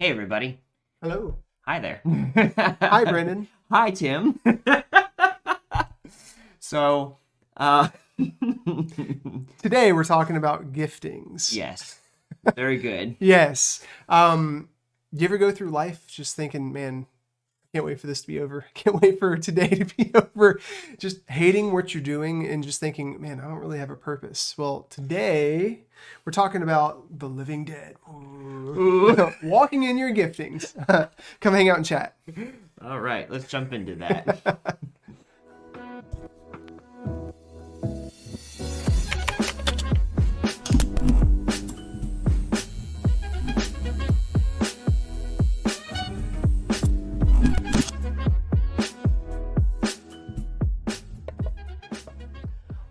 Hey, everybody. Hello. Hi there. Hi, Brandon. Hi, Tim. So, uh, Today we're talking about giftings. yes, very good. Yes. You ever go through life just thinking, man, I can't wait for this to be over. I can't wait for today to be over. Just hating what you're doing and just thinking, man, I don't really have a purpose. Well, today we're talking about the living dead. Ooh. Walking in your giftings. Come hang out and chat. All right, let's jump into that.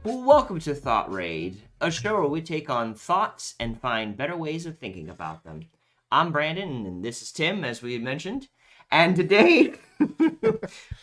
Welcome to thoughtraid, a show where we take on thoughts and find better ways of thinking about them. I'm Brandon, and this is Tim, as we mentioned. And today,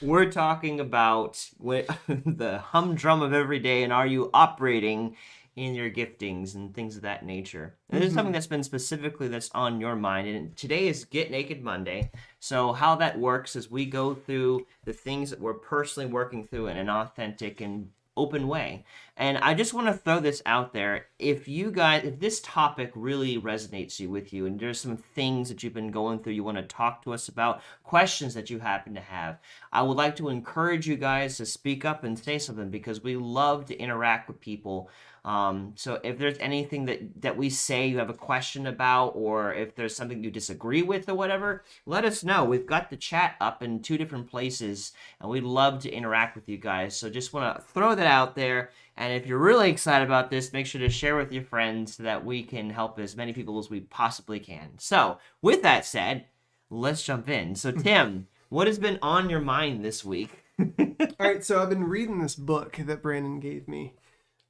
we're talking about the humdrum of every day, and are you operating in your giftings and things of that nature. And this is something that's been specifically that's on your mind. And today is Get Naked Monday. So how that works is we go through the things that we're personally working through in an authentic and open way. And I just want to throw this out there. If this topic really resonates with you, and there's some things that you've been going through, you want to talk to us about, questions that you happen to have, I would like to encourage you guys to speak up and say something, because we love to interact with people. So if there's anything that we say you have a question about, or if there's something you disagree with or whatever, let us know. We've got the chat up in 2 different places, and we'd love to interact with you guys. So just want to throw that out there. And if you're really excited about this, make sure to share with your friends so that we can help as many people as we possibly can. So with that said, let's jump in. So Tim, what has been on your mind this week? All right, so I've been reading this book that Brandon gave me.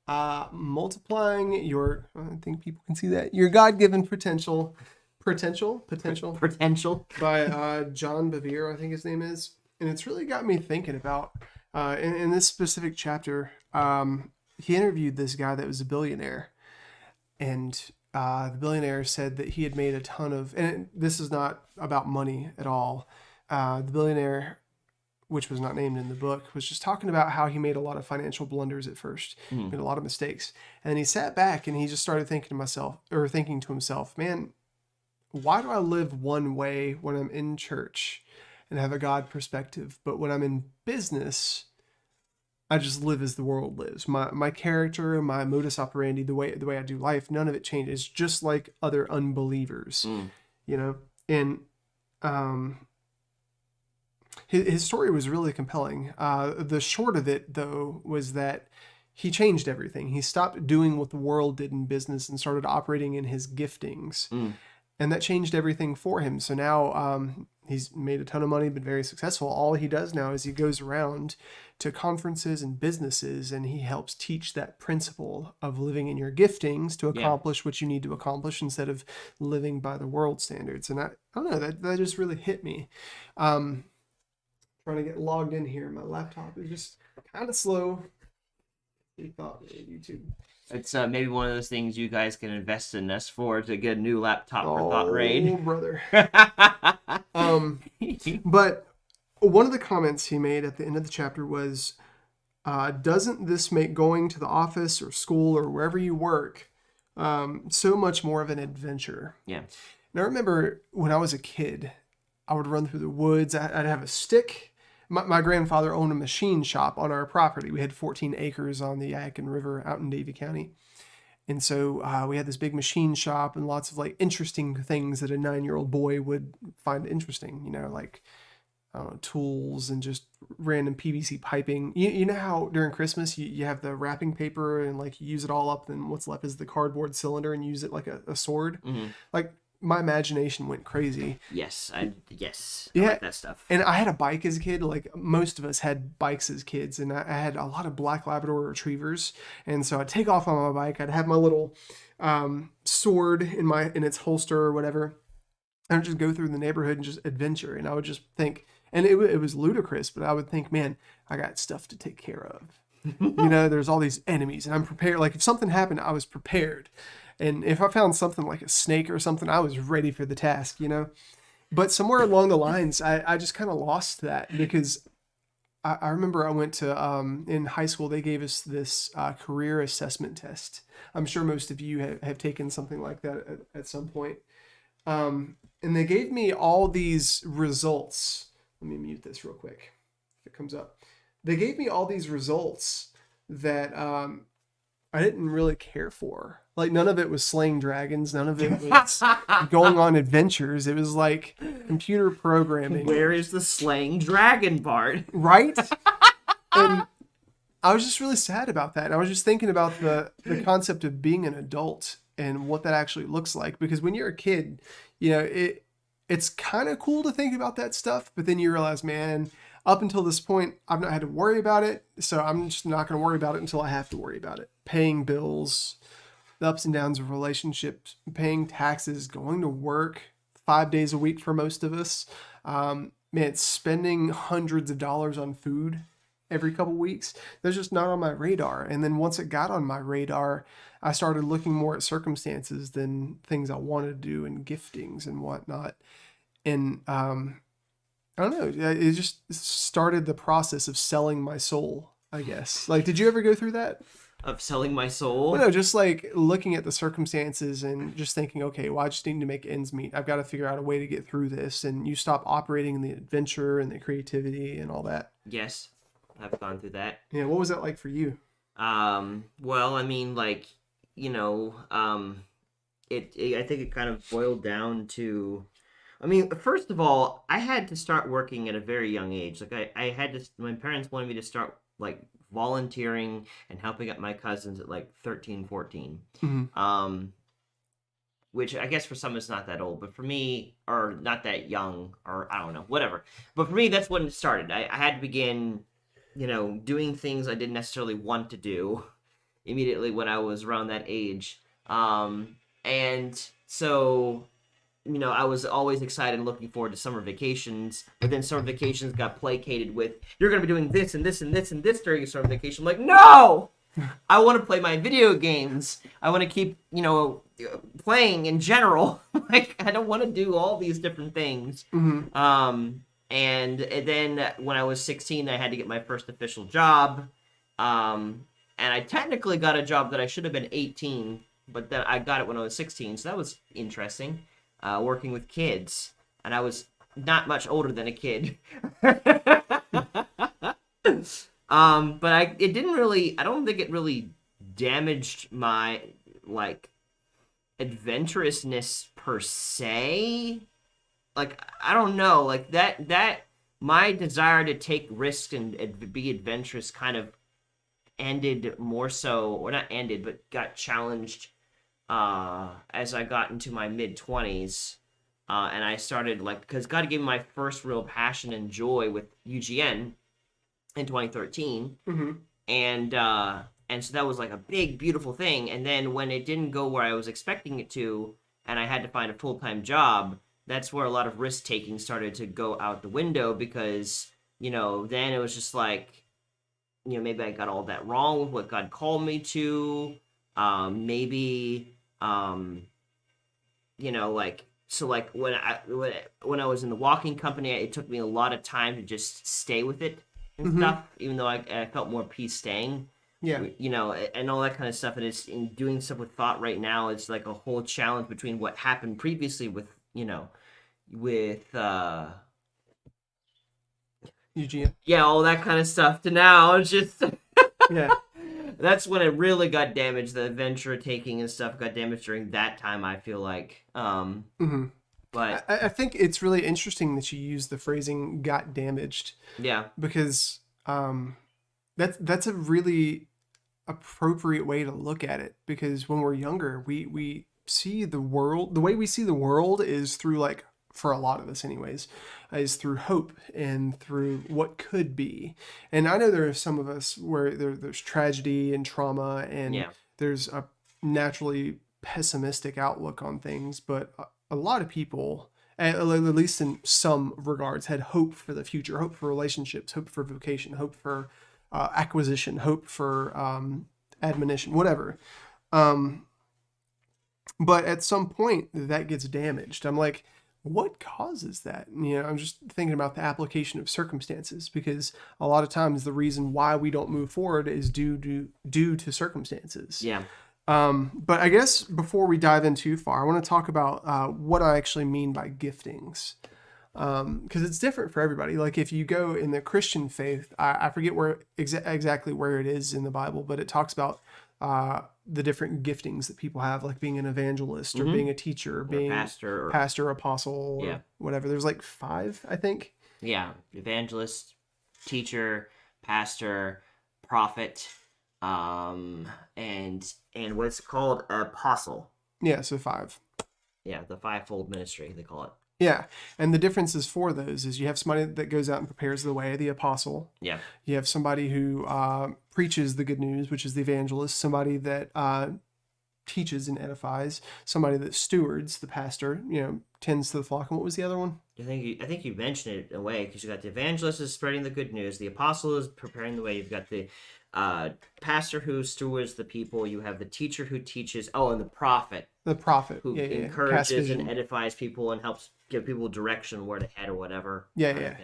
Multiplying your, I think people can see that, your God-given potential by John Bevere, I think his name is. And it's really got me thinking about, in this specific chapter, he interviewed this guy that was a billionaire. And the billionaire said that he had made a ton of, and this is not about money at all. The billionaire, which was not named in the book, was just talking about how he made a lot of financial blunders at first, made a lot of mistakes. And then he sat back and he just started thinking to himself, man, why do I live one way when I'm in church and have a God perspective, but when I'm in business, I just live as the world lives. My character, my modus operandi, the way I do life, none of it changes. Just like other unbelievers, you know. And his story was really compelling. The short of it, though, was that he changed everything. He stopped doing what the world did in business and started operating in his giftings. And that changed everything for him. So now he's made a ton of money, been very successful. All he does now is he goes around to conferences and businesses, and he helps teach that principle of living in your giftings to accomplish what you need to accomplish instead of living by the world standards. And I don't know, that just really hit me. Trying to get logged in here. My laptop is just kind of slow. He thought YouTube. It's maybe one of those things you guys can invest in us for, to get a new laptop for thoughtraid. Oh, brother. But one of the comments he made at the end of the chapter was, doesn't this make going to the office or school or wherever you work so much more of an adventure? Yeah. And I remember when I was a kid, I would run through the woods. I'd have a stick. My grandfather owned a machine shop on our property. We had 14 acres on the Yadkin River out in Davie County. And so we had this big machine shop and lots of like interesting things that a 9-year-old boy would find interesting, you know, like tools and just random PVC piping. You know how during Christmas you have the wrapping paper and like you use it all up, then what's left is the cardboard cylinder and use it like a sword. Like my imagination went crazy. Yes, I like that stuff. And I had a bike as a kid. Like most of us had bikes as kids, and I had a lot of black Labrador retrievers. And so I'd take off on my bike. I'd have my little sword in its holster or whatever. And I'd just go through the neighborhood and just adventure. And I would just think, and it was ludicrous, but I would think, man, I got stuff to take care of. You know, there's all these enemies, and I'm prepared. Like if something happened, I was prepared. And if I found something like a snake or something, I was ready for the task, you know? But somewhere along the lines, I just kind of lost that because I remember I went to, in high school, they gave us this career assessment test. I'm sure most of you have taken something like that at some point. And they gave me all these results. Let me mute this real quick if it comes up. They gave me all these results that I didn't really care for. Like, none of it was slaying dragons. None of it was going on adventures. It was like computer programming. Where is the slaying dragon part? Right? And I was just really sad about that. And I was just thinking about the concept of being an adult and what that actually looks like. Because when you're a kid, you know, it's kind of cool to think about that stuff. But then you realize, man, up until this point, I've not had to worry about it. So I'm just not going to worry about it until I have to worry about it. Paying bills, the ups and downs of relationships, paying taxes, going to work 5 days a week for most of us. Man, spending hundreds of dollars on food every couple weeks. That's just not on my radar. And then once it got on my radar, I started looking more at circumstances than things I wanted to do and giftings and whatnot. And I don't know. It just started the process of selling my soul, I guess. Like, did you ever go through that? Of selling my soul? Well, no, just like looking at the circumstances and just thinking, okay, well, I just need to make ends meet. I've got to figure out a way to get through this. And you stop operating in the adventure and the creativity and all that. Yes, I've gone through that. Yeah, what was that like for you? Well, I mean, like, you know, I think it kind of boiled down to, I mean, first of all, I had to start working at a very young age. Like, I had to, my parents wanted me to start, like, volunteering and helping out my cousins at, like, 13, 14. Mm-hmm. Which I guess for some is not that old, but for me, or not that young, or I don't know, whatever. But for me, that's when it started. I had to begin, you know, doing things I didn't necessarily want to do immediately when I was around that age. And so, you know, I was always excited and looking forward to summer vacations, but then summer vacations got placated with, you're going to be doing this and this and this and this during your summer vacation. I'm like, no! I want to play my video games. I want to keep, you know, playing in general. Like, I don't want to do all these different things. Mm-hmm. And then when I was 16, I had to get my first official job. And I technically got a job that I should have been 18, but then I got it when I was 16, so that was interesting. Working with kids, and I was not much older than a kid. But it didn't really, I don't think it really damaged my, like, adventurousness per se. Like, I don't know, like, that my desire to take risks and be adventurous kind of ended more so, or not ended, but got challenged as I got into my mid-20s, and I started, like, because God gave me my first real passion and joy with UGN in 2013, Mm-hmm. and so that was, like, a big, beautiful thing, and then when it didn't go where I was expecting it to, and I had to find a full-time job, that's where a lot of risk-taking started to go out the window, because, you know, then it was just like, you know, maybe I got all that wrong with what God called me to. Maybe, you know, like, so, like, when I was in the walking company, it took me a lot of time to just stay with it and Mm-hmm. stuff, even though I felt more peace staying. Yeah. You know, and all that kind of stuff. And it's in doing stuff with thought right now. It's like a whole challenge between what happened previously with, you know, with UGN. yeah, all that kind of stuff to now it's just Yeah. that's when it really got damaged. The adventure taking and stuff got damaged during that time, I feel like. Mm-hmm. But I think it's really interesting that you use the phrasing "got damaged" yeah, because that's a really appropriate way to look at it. Because when we're younger, we see the world, the way we see the world is through, like, for a lot of us anyways, is through hope and through what could be. And I know there are some of us where there's tragedy and trauma and Yeah. there's a naturally pessimistic outlook on things, but a lot of people, at least in some regards, had hope for the future, hope for relationships, hope for vocation, hope for acquisition, hope for admonition, whatever. But at some point that gets damaged. I'm like, what causes that? I'm just thinking about the application of circumstances, because a lot of times the reason why we don't move forward is due to circumstances. Yeah. But I guess before we dive in too far, I want to talk about what I actually mean by giftings. Because it's different for everybody. Like if you go in the Christian faith, I forget where exactly where it is in the Bible, but it talks about the different giftings that people have, like being an evangelist or being a teacher, or being pastor, apostle, or whatever. There's like 5, I think. Yeah, evangelist, teacher, pastor, prophet, and what's called apostle. Yeah, so 5. Yeah, the 5-fold ministry, they call it. Yeah, and the differences for those is you have somebody that goes out and prepares the way, the apostle. Yeah. You have somebody who preaches the good news, which is the evangelist. Somebody that teaches and edifies. Somebody that stewards, the pastor. Tends to the flock. And what was the other one? I think you mentioned it in a way, because you got the evangelist is spreading the good news. The apostle is preparing the way. You've got the pastor who stewards the people. You have the teacher who teaches. Oh, and the prophet. The prophet who encourages and edifies people and helps give people direction where to head or whatever. Yeah.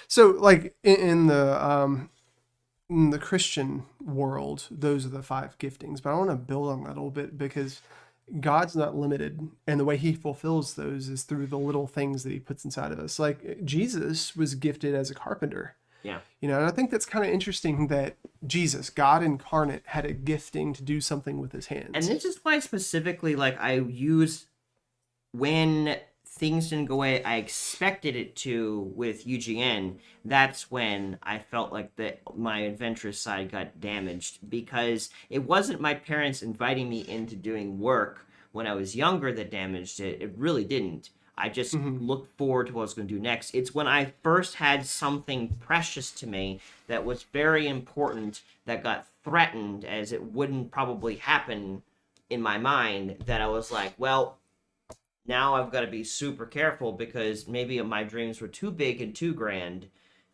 So, like in the Christian world, those are the 5 giftings. But I want to build on that a little bit, because God's not limited, and the way he fulfills those is through the little things that he puts inside of us. Like Jesus was gifted as a carpenter. Yeah. And I think that's kind of interesting that Jesus, God incarnate, had a gifting to do something with his hands. And this is why specifically, like, I use when things didn't go away I expected it to with UGN, that's when I felt like my adventurous side got damaged, because it wasn't my parents inviting me into doing work when I was younger that damaged it. It really didn't. I just looked forward to what I was going to do next. It's when I first had something precious to me that was very important that got threatened, as it wouldn't probably happen in my mind, that I was like, well, now I've got to be super careful, because maybe my dreams were too big and too grand,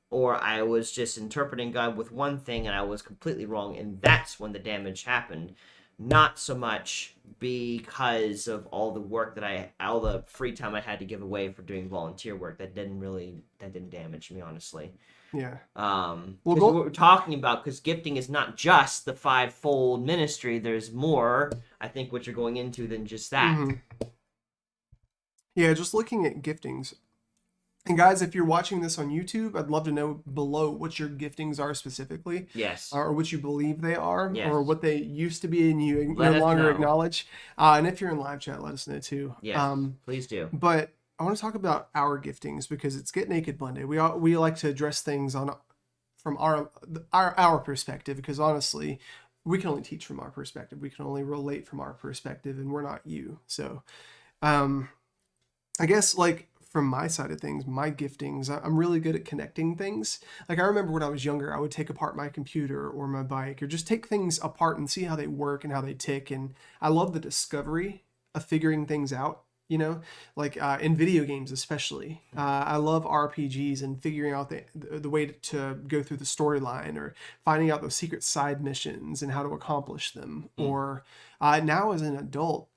or I was just interpreting God with one thing and I was completely wrong, and that's when the damage happened. Not so much because of all the work all the free time I had to give away for doing volunteer work. That didn't damage me, honestly. Yeah. What we're talking about, because gifting is not just the 5-fold ministry. There's more, I think, what you're going into than just that. Mm-hmm. Yeah, just looking at giftings. And guys, if you're watching this on YouTube, I'd love to know below what your giftings are specifically. Yes. Or what you believe they are. Yes. Or what they used to be and you no longer acknowledge. And if you're in live chat, let us know too. Yes, please do. But I want to talk about our giftings, because it's Get Naked Monday. We like to address things from our perspective, because honestly, we can only teach from our perspective. We can only relate from our perspective, and we're not you. So, I guess, like, from my side of things, my giftings, I'm really good at connecting things. Like, I remember when I was younger, I would take apart my computer or my bike, or just take things apart and see how they work and how they tick. And I love the discovery of figuring things out, like in video games especially. I love RPGs and figuring out the way to go through the storyline, or finding out those secret side missions and how to accomplish them. Or now as an adult,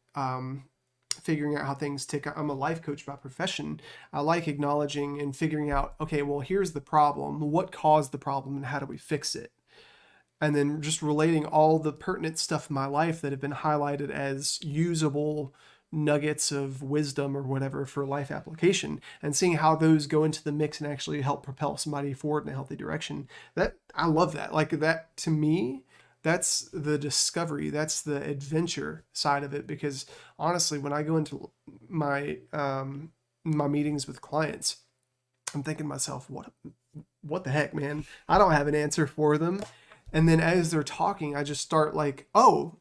figuring out how things tick. I'm a life coach by profession. I like acknowledging and figuring out, okay, well, here's the problem. What caused the problem and how do we fix it? And then just relating all the pertinent stuff in my life that have been highlighted as usable nuggets of wisdom or whatever for life application, and seeing how those go into the mix and actually help propel somebody forward in a healthy direction. I love that. Like, that to me, that's the discovery, that's the adventure side of it. Because honestly, when I go into my meetings with clients, I'm thinking to myself, what the heck, man? I don't have an answer for them. And then as they're talking, I just start like, oh,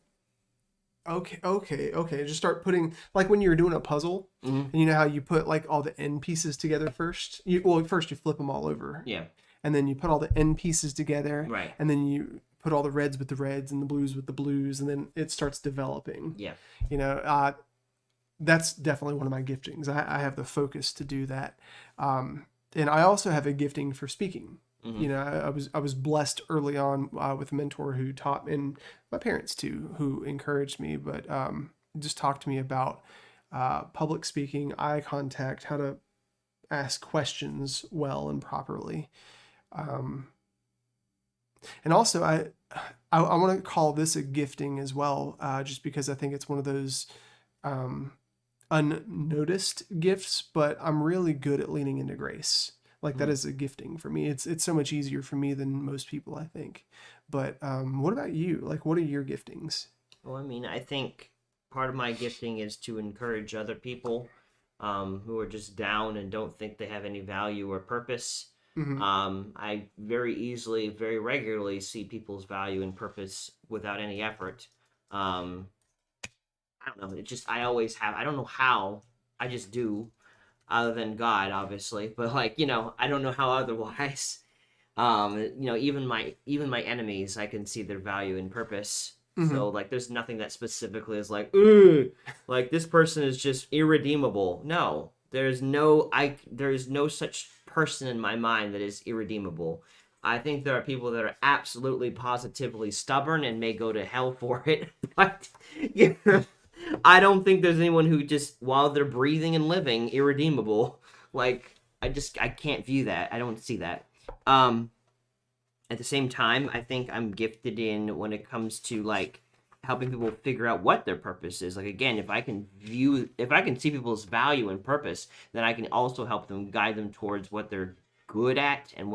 okay. Just start putting, like when you're doing a puzzle, and you know how you put like all the end pieces together first? First you flip them all over. Yeah. And then you put all the end pieces together. Right. And then you put all the reds with the reds and the blues with the blues, and then it starts developing. Yeah. That's definitely one of my giftings. I have the focus to do that. And I also have a gifting for speaking. I was blessed early on with a mentor who taught, and my parents too, who encouraged me, but just talked to me about public speaking, eye contact, how to ask questions well and properly. Um, and also, I want to call this a gifting as well, just because I think it's one of those um, unnoticed gifts, but I'm really good at leaning into grace. Like that Mhm. is a gifting for me. It's so much easier for me than most people, I think. But what about you? Like, what are your giftings? Well, I mean, I think part of my gifting is to encourage other people who are just down and don't think they have any value or purpose. Hmm. I very easily, very regularly see people's value and purpose without any effort. Um, I don't know. It just, I always have, I don't know how, I just do, other than God, obviously. But, like, I don't know how otherwise. Even my enemies, I can see their value and purpose. Hmm. So, like, there's nothing that specifically is like, ooh, like this person is just irredeemable. No, there's no such person in my mind that is irredeemable. I think there are people that are absolutely positively stubborn and may go to hell for it. But yeah, I don't think there's anyone who just, while they're breathing and living, irredeemable. Like, I can't view that. I don't see that. Um, at the same time, I think I'm gifted in when it comes to like helping people figure out what their purpose is. Like, again, if I can see people's value and purpose, then I can also help them, guide them towards what they're good at and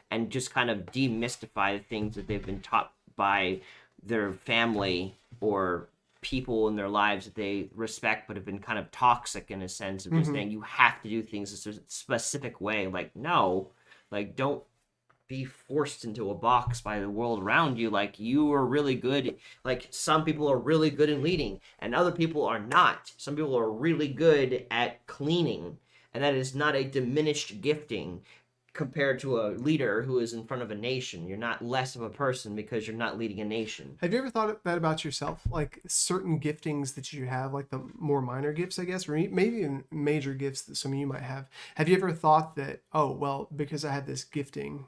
and just kind of demystify the things that they've been taught by their family or people in their lives that they respect but have been kind of toxic, in a sense of just Hmm. saying you have to do things a specific way. Like, no, like, don't be forced into a box by the world around you. Like, you are really good. Like, some people are really good in leading and other people are not. Some people are really good at cleaning, and that is not a diminished gifting compared to a leader who is in front of a nation. You're not less of a person because you're not leading a nation. Have you ever thought that about yourself? Like certain giftings that you have, like the more minor gifts, I guess, or maybe even major gifts that some of you might have. Have you ever thought that, oh, well, because I had this gifting,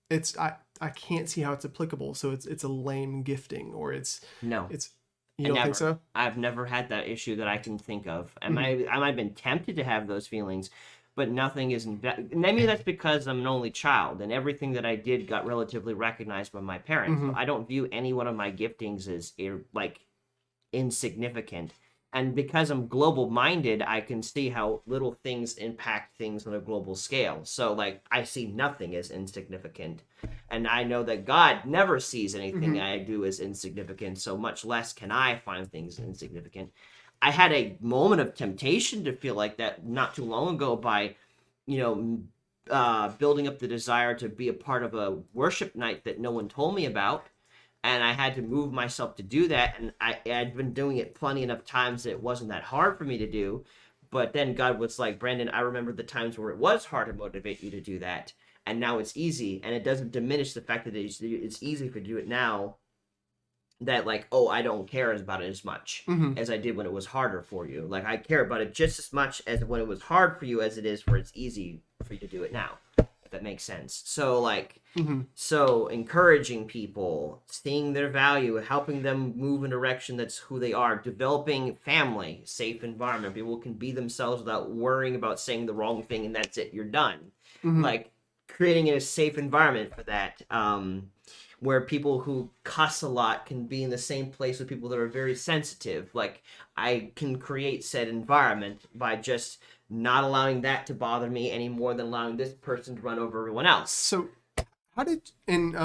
it's I can't see how it's applicable, so it's a lame gifting, or No, it's you I don't think never. so? I've never had that issue that I can think of. Hmm. I might have been tempted to have those feelings, but nothing is. Maybe that's because I'm an only child, and everything that I did got relatively recognized by my parents. So Hmm. I don't view any one of my giftings as like insignificant. And because I'm global minded, I can see how little things impact things on a global scale. So, like, I see nothing as insignificant. And I know that God never sees anything Hmm. I do as insignificant, so much less can I find things insignificant. I had a moment of temptation to feel like that not too long ago by, you know, building up the desire to be a part of a worship night that no one told me about, and I had to move myself to do that. And had been doing it plenty enough times that it wasn't that hard for me to do. But then God was like, Brandon, I remember the times where it was hard to motivate you to do that, and now it's easy, and it doesn't diminish the fact that it's easy for you to do it now. That, like, oh, I don't care about it as much Hmm. as I did when it was harder for you. Like, I care about it just as much as when it was hard for you as it is where it's easy for you to do it now. If that makes sense. So, like, Hmm. so encouraging people, seeing their value, helping them move in a direction that's who they are, developing family, safe environment. People can be themselves without worrying about saying the wrong thing and that's it, you're done. Hmm. Like, creating a safe environment for that. Where people who cuss a lot can be in the same place with people that are very sensitive. Like, I can create said environment by just not allowing that to bother me any more than allowing this person to run over everyone else. So how did and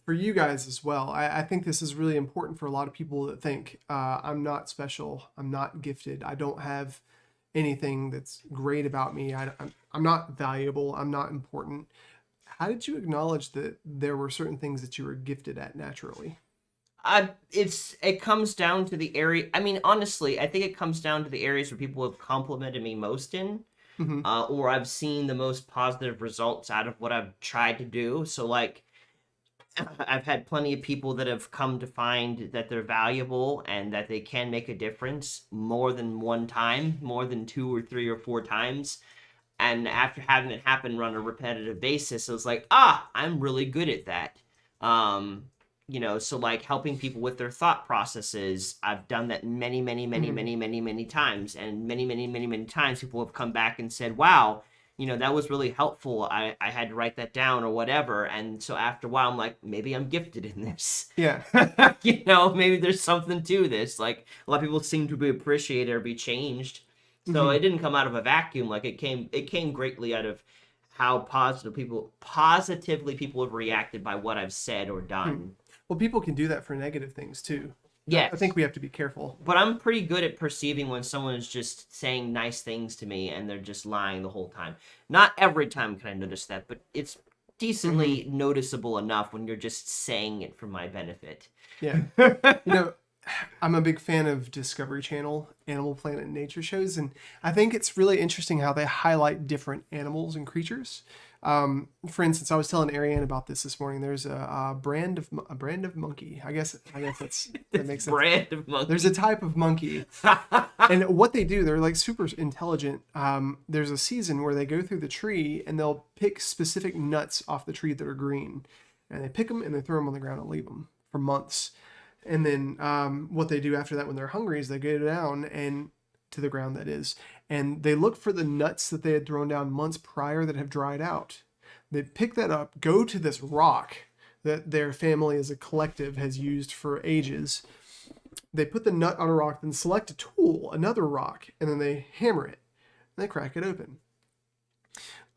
for you guys as well, I think this is really important for a lot of people that think I'm not special, I'm not gifted, I don't have anything that's great about me, I'm not valuable, I'm not important. How did you acknowledge that there were certain things that you were gifted at naturally? It comes down to the area. I mean, honestly, I think it comes down to the areas where people have complimented me most in, Hmm. or I've seen the most positive results out of what I've tried to do. So, like, I've had plenty of people that have come to find that they're valuable and that they can make a difference more than one time, more than two or three or four times. And after having it happen on a repetitive basis, it was like, I'm really good at that. Um, So like helping people with their thought processes, I've done that many times, and many times people have come back and said, wow, that was really helpful. I had to write that down or whatever. And so after a while, I'm like, maybe I'm gifted in this. Yeah. Maybe there's something to this. Like a lot of people seem to be appreciated or be changed. So it didn't come out of a vacuum. Like it came greatly out of how positively people have reacted by what I've said or done. Well, people can do that for negative things too. Yes. I think we have to be careful. But I'm pretty good at perceiving when someone is just saying nice things to me and they're just lying the whole time. Not every time can I notice that, but it's decently noticeable enough when you're just saying it for my benefit. Yeah. I'm a big fan of Discovery Channel, Animal Planet and nature shows, and I think it's really interesting how they highlight different animals and creatures. For instance, I was telling Ariane about this morning. There's a brand of monkey. I guess that makes sense. Brand of monkey. There's a type of monkey, and what they do, they're like super intelligent. There's a season where they go through the tree and they'll pick specific nuts off the tree that are green, and they pick them and they throw them on the ground and leave them for months. And then what they do after that when they're hungry is they go down and to the ground, that is, and they look for the nuts that they had thrown down months prior that have dried out. They pick that up, go to this rock that their family as a collective has used for ages. They put the nut on a rock, then select a tool, another rock, and then they hammer it. And they crack it open.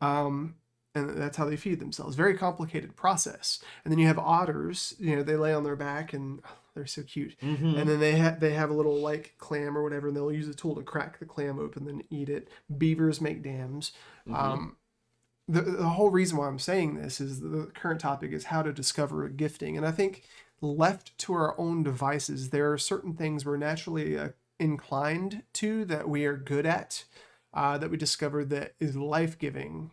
And that's how they feed themselves. Very complicated process. And then you have otters, they lay on their back and they're so cute. Mm-hmm. And then they have a little like clam or whatever, and they'll use a tool to crack the clam open, then eat it. Beavers make dams. Mm-hmm. The whole reason why I'm saying this is the current topic is how to discover a gifting. And I think left to our own devices, there are certain things we're naturally inclined to, that we are good at, that we discover that is life-giving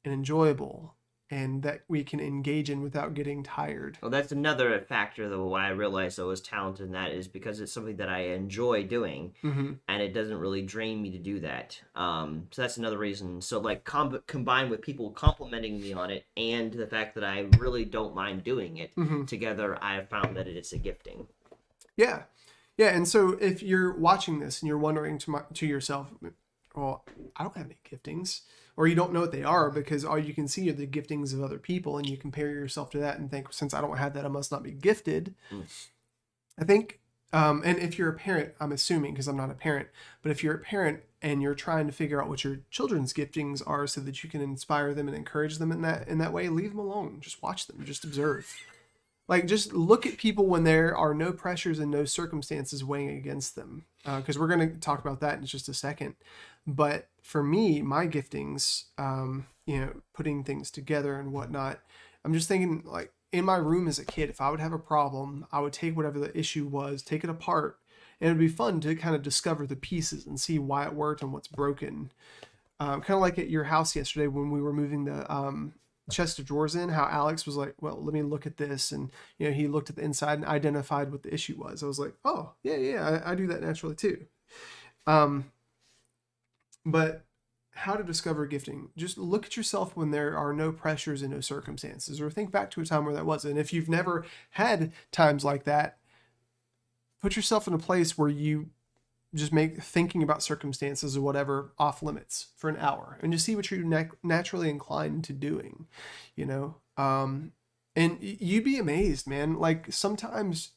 and enjoyable, and that we can engage in without getting tired. Well, that's another factor, though, why I realized I was talented in that is because it's something that I enjoy doing, and it doesn't really drain me to do that. So that's another reason. So, like, combined with people complimenting me on it and the fact that I really don't mind doing it, together I have found that it's a gifting. Yeah. Yeah, and so if you're watching this and you're wondering to yourself, well, I don't have any giftings, or you don't know what they are because all you can see are the giftings of other people, and you compare yourself to that and think, since I don't have that, I must not be gifted. I think, and if you're a parent, I'm assuming, because I'm not a parent, but if you're a parent and you're trying to figure out what your children's giftings are so that you can inspire them and encourage them in that way, leave them alone. Just watch them. Just observe. Like, just look at people when there are no pressures and no circumstances weighing against them. Because we're going to talk about that in just a second. But for me, my giftings, putting things together and whatnot, I'm just thinking, like, in my room as a kid, if I would have a problem, I would take whatever the issue was, take it apart, and it'd be fun to kind of discover the pieces and see why it worked and what's broken. Kind of like at your house yesterday when we were moving the chest of drawers in, how Alex was like, well, let me look at this, and he looked at the inside and identified what the issue was. I was like, oh yeah, I do that naturally too. But how to discover gifting? Just look at yourself when there are no pressures and no circumstances, or think back to a time where that was. And if you've never had times like that, put yourself in a place where you just make thinking about circumstances or whatever off limits for an hour, and just see what you're naturally inclined to doing, and you'd be amazed, man. Like, sometimes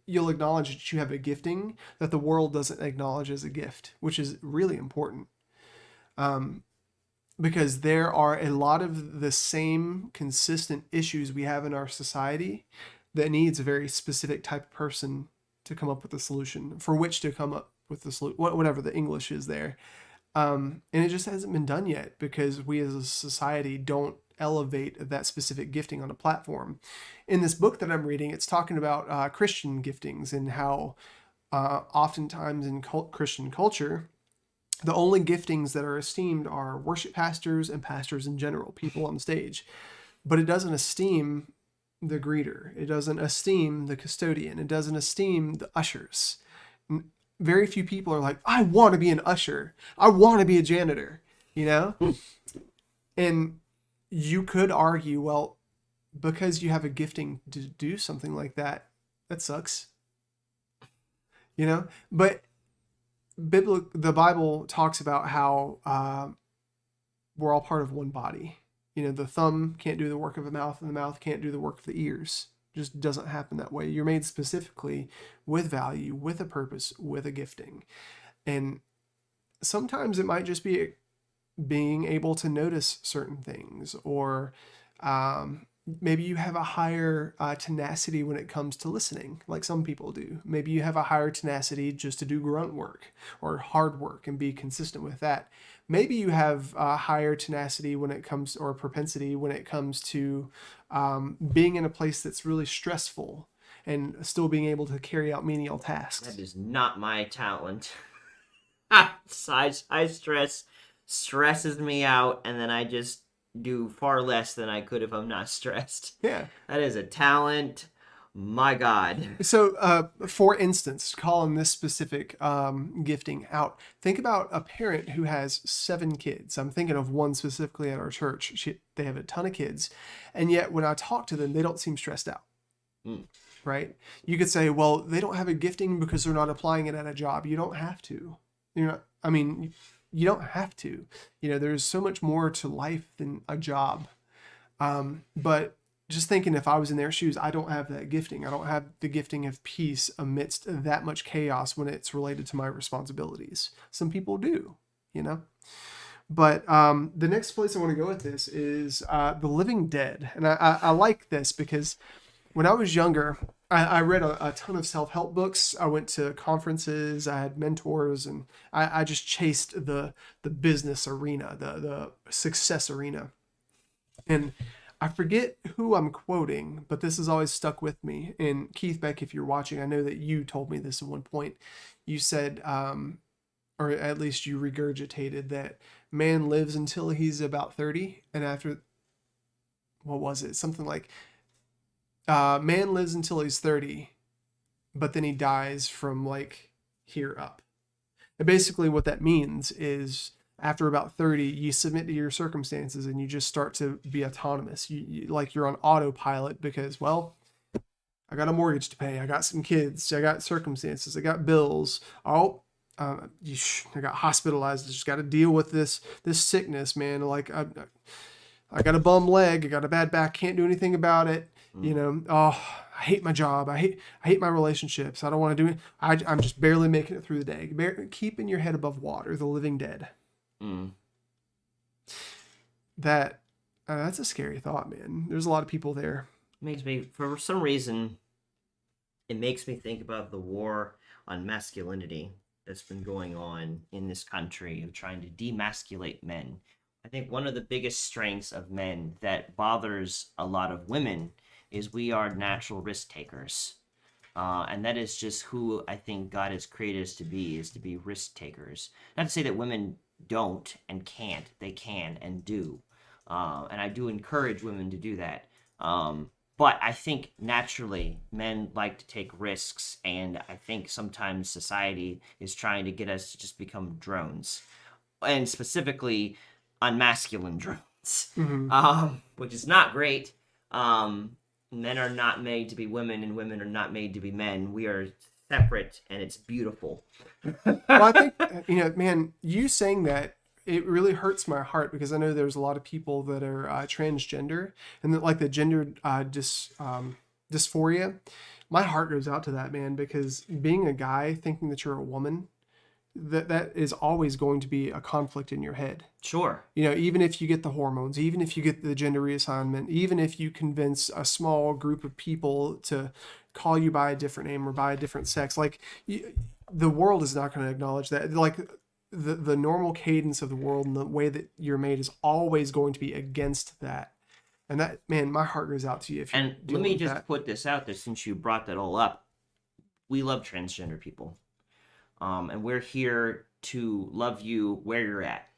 you'll acknowledge that you have a gifting that the world doesn't acknowledge as a gift, which is really important. Because there are a lot of the same consistent issues we have in our society that needs a very specific type of person to come up with a solution, for which to come up with the solution, whatever the English is there. And it just hasn't been done yet because we as a society don't elevate that specific gifting on a platform. In this book that I'm reading, it's talking about Christian giftings and how oftentimes in Christian culture, the only giftings that are esteemed are worship pastors and pastors in general, people on stage. But it doesn't esteem the greeter. It doesn't esteem the custodian. It doesn't esteem the ushers. Very few people are like, I want to be an usher. I want to be a janitor, And you could argue, well, because you have a gifting to do something like that, that sucks. You know, but the Bible talks about how we're all part of one body. You know, the thumb can't do the work of the mouth, and the mouth can't do the work of the ears. It just doesn't happen that way. You're made specifically with value, with a purpose, with a gifting. And sometimes it might just be being able to notice certain things, or maybe you have a higher tenacity when it comes to listening, like some people do. Maybe you have a higher tenacity just to do grunt work or hard work and be consistent with that. Maybe you have a higher tenacity when it comes, or propensity when it comes to being in a place that's really stressful and still being able to carry out menial tasks. That is not my talent. I stress stresses me out, and then I just do far less than I could if I'm not stressed. Yeah. That is a talent. My God. So, for instance, calling this specific gifting out, think about a parent who has 7 kids. I'm thinking of one specifically at our church. They have a ton of kids, and yet when I talk to them, they don't seem stressed out. Right? You could say, well, they don't have a gifting because they're not applying it at a job. You don't have to. You don't have to. You know, there's so much more to life than a job. But just thinking, if I was in their shoes, I don't have that gifting. I don't have the gifting of peace amidst that much chaos when it's related to my responsibilities. Some people do, you know. But the next place I want to go with this is the living dead. And I like this because when I was younger, I read a ton of self-help books. I went to conferences. I had mentors, and I just chased the business arena, the success arena. And I forget who I'm quoting, but this has always stuck with me. And Keith Beck, if you're watching, I know that you told me this at one point. You said, or at least you regurgitated, that man lives until he's about 30, and after, what was it? Something like, man lives until he's 30, but then he dies from like here up. And basically what that means is after about 30, you submit to your circumstances and you just start to be autonomous. Like you're on autopilot because, well, I got a mortgage to pay. I got some kids. I got circumstances. I got bills. I got hospitalized. I just got to deal with this sickness, man. Like I got a bum leg. I got a bad back. Can't do anything about it. You know, I hate my job. I hate my relationships. I don't want to do it. I'm just barely making it through the day. Keeping your head above water, the living dead. That's a scary thought, man. There's a lot of people there. Makes me, for some reason, it makes me think about the war on masculinity that's been going on in this country of trying to demasculate men. I think one of the biggest strengths of men that bothers a lot of women is we are natural risk takers. And that is just who I think God has created us to be, is to be risk takers. Not to say that women don't and can't. They can and do. And I do encourage women to do that. But I think naturally men like to take risks, and I think sometimes society is trying to get us to just become drones, and specifically unmasculine drones, which is not great. Men are not made to be women, and women are not made to be men. We are separate, and it's beautiful. Well, I think, man, you saying that, it really hurts my heart, because I know there's a lot of people that are transgender, and that, like, the gender dysphoria. My heart goes out to that, man, because being a guy thinking that you're a woman, that is always going to be a conflict in your head. Sure. Even if you get the hormones, even if you get the gender reassignment, even if you convince a small group of people to call you by a different name or by a different sex, like, the world is not going to acknowledge that. Like, the normal cadence of the world and the way that you're made is always going to be against that. And that, man, my heart goes out to you. And let me just put this out there, since you brought that all up. We love transgender people. And we're here to love you where you're at.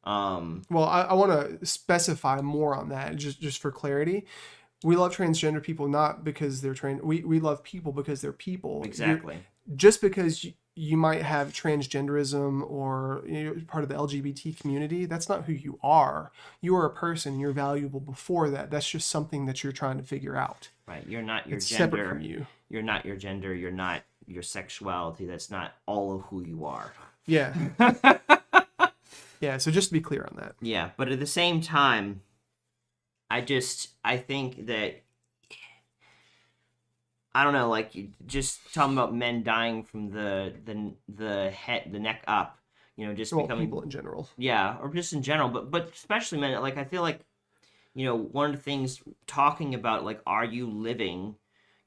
Well, I want to specify more on that, just for clarity. We love transgender people not because they're trans. We love people because they're people. Exactly. Just because you might have transgenderism or you're part of the LGBT community, that's not who you are. You are a person. You're valuable before that. That's just something that you're trying to figure out. Right. You're not your it's gender. Separate from you. You're not your gender. You're not your sexuality. That's not all of who you are. Yeah. Yeah. So just to be clear on that. Yeah, but at the same time, I think that I don't know, like just talking about men dying from the neck up, just Well, becoming people in general. yeah, or just in general, but especially men. Like I feel like one of the things talking about like are you living,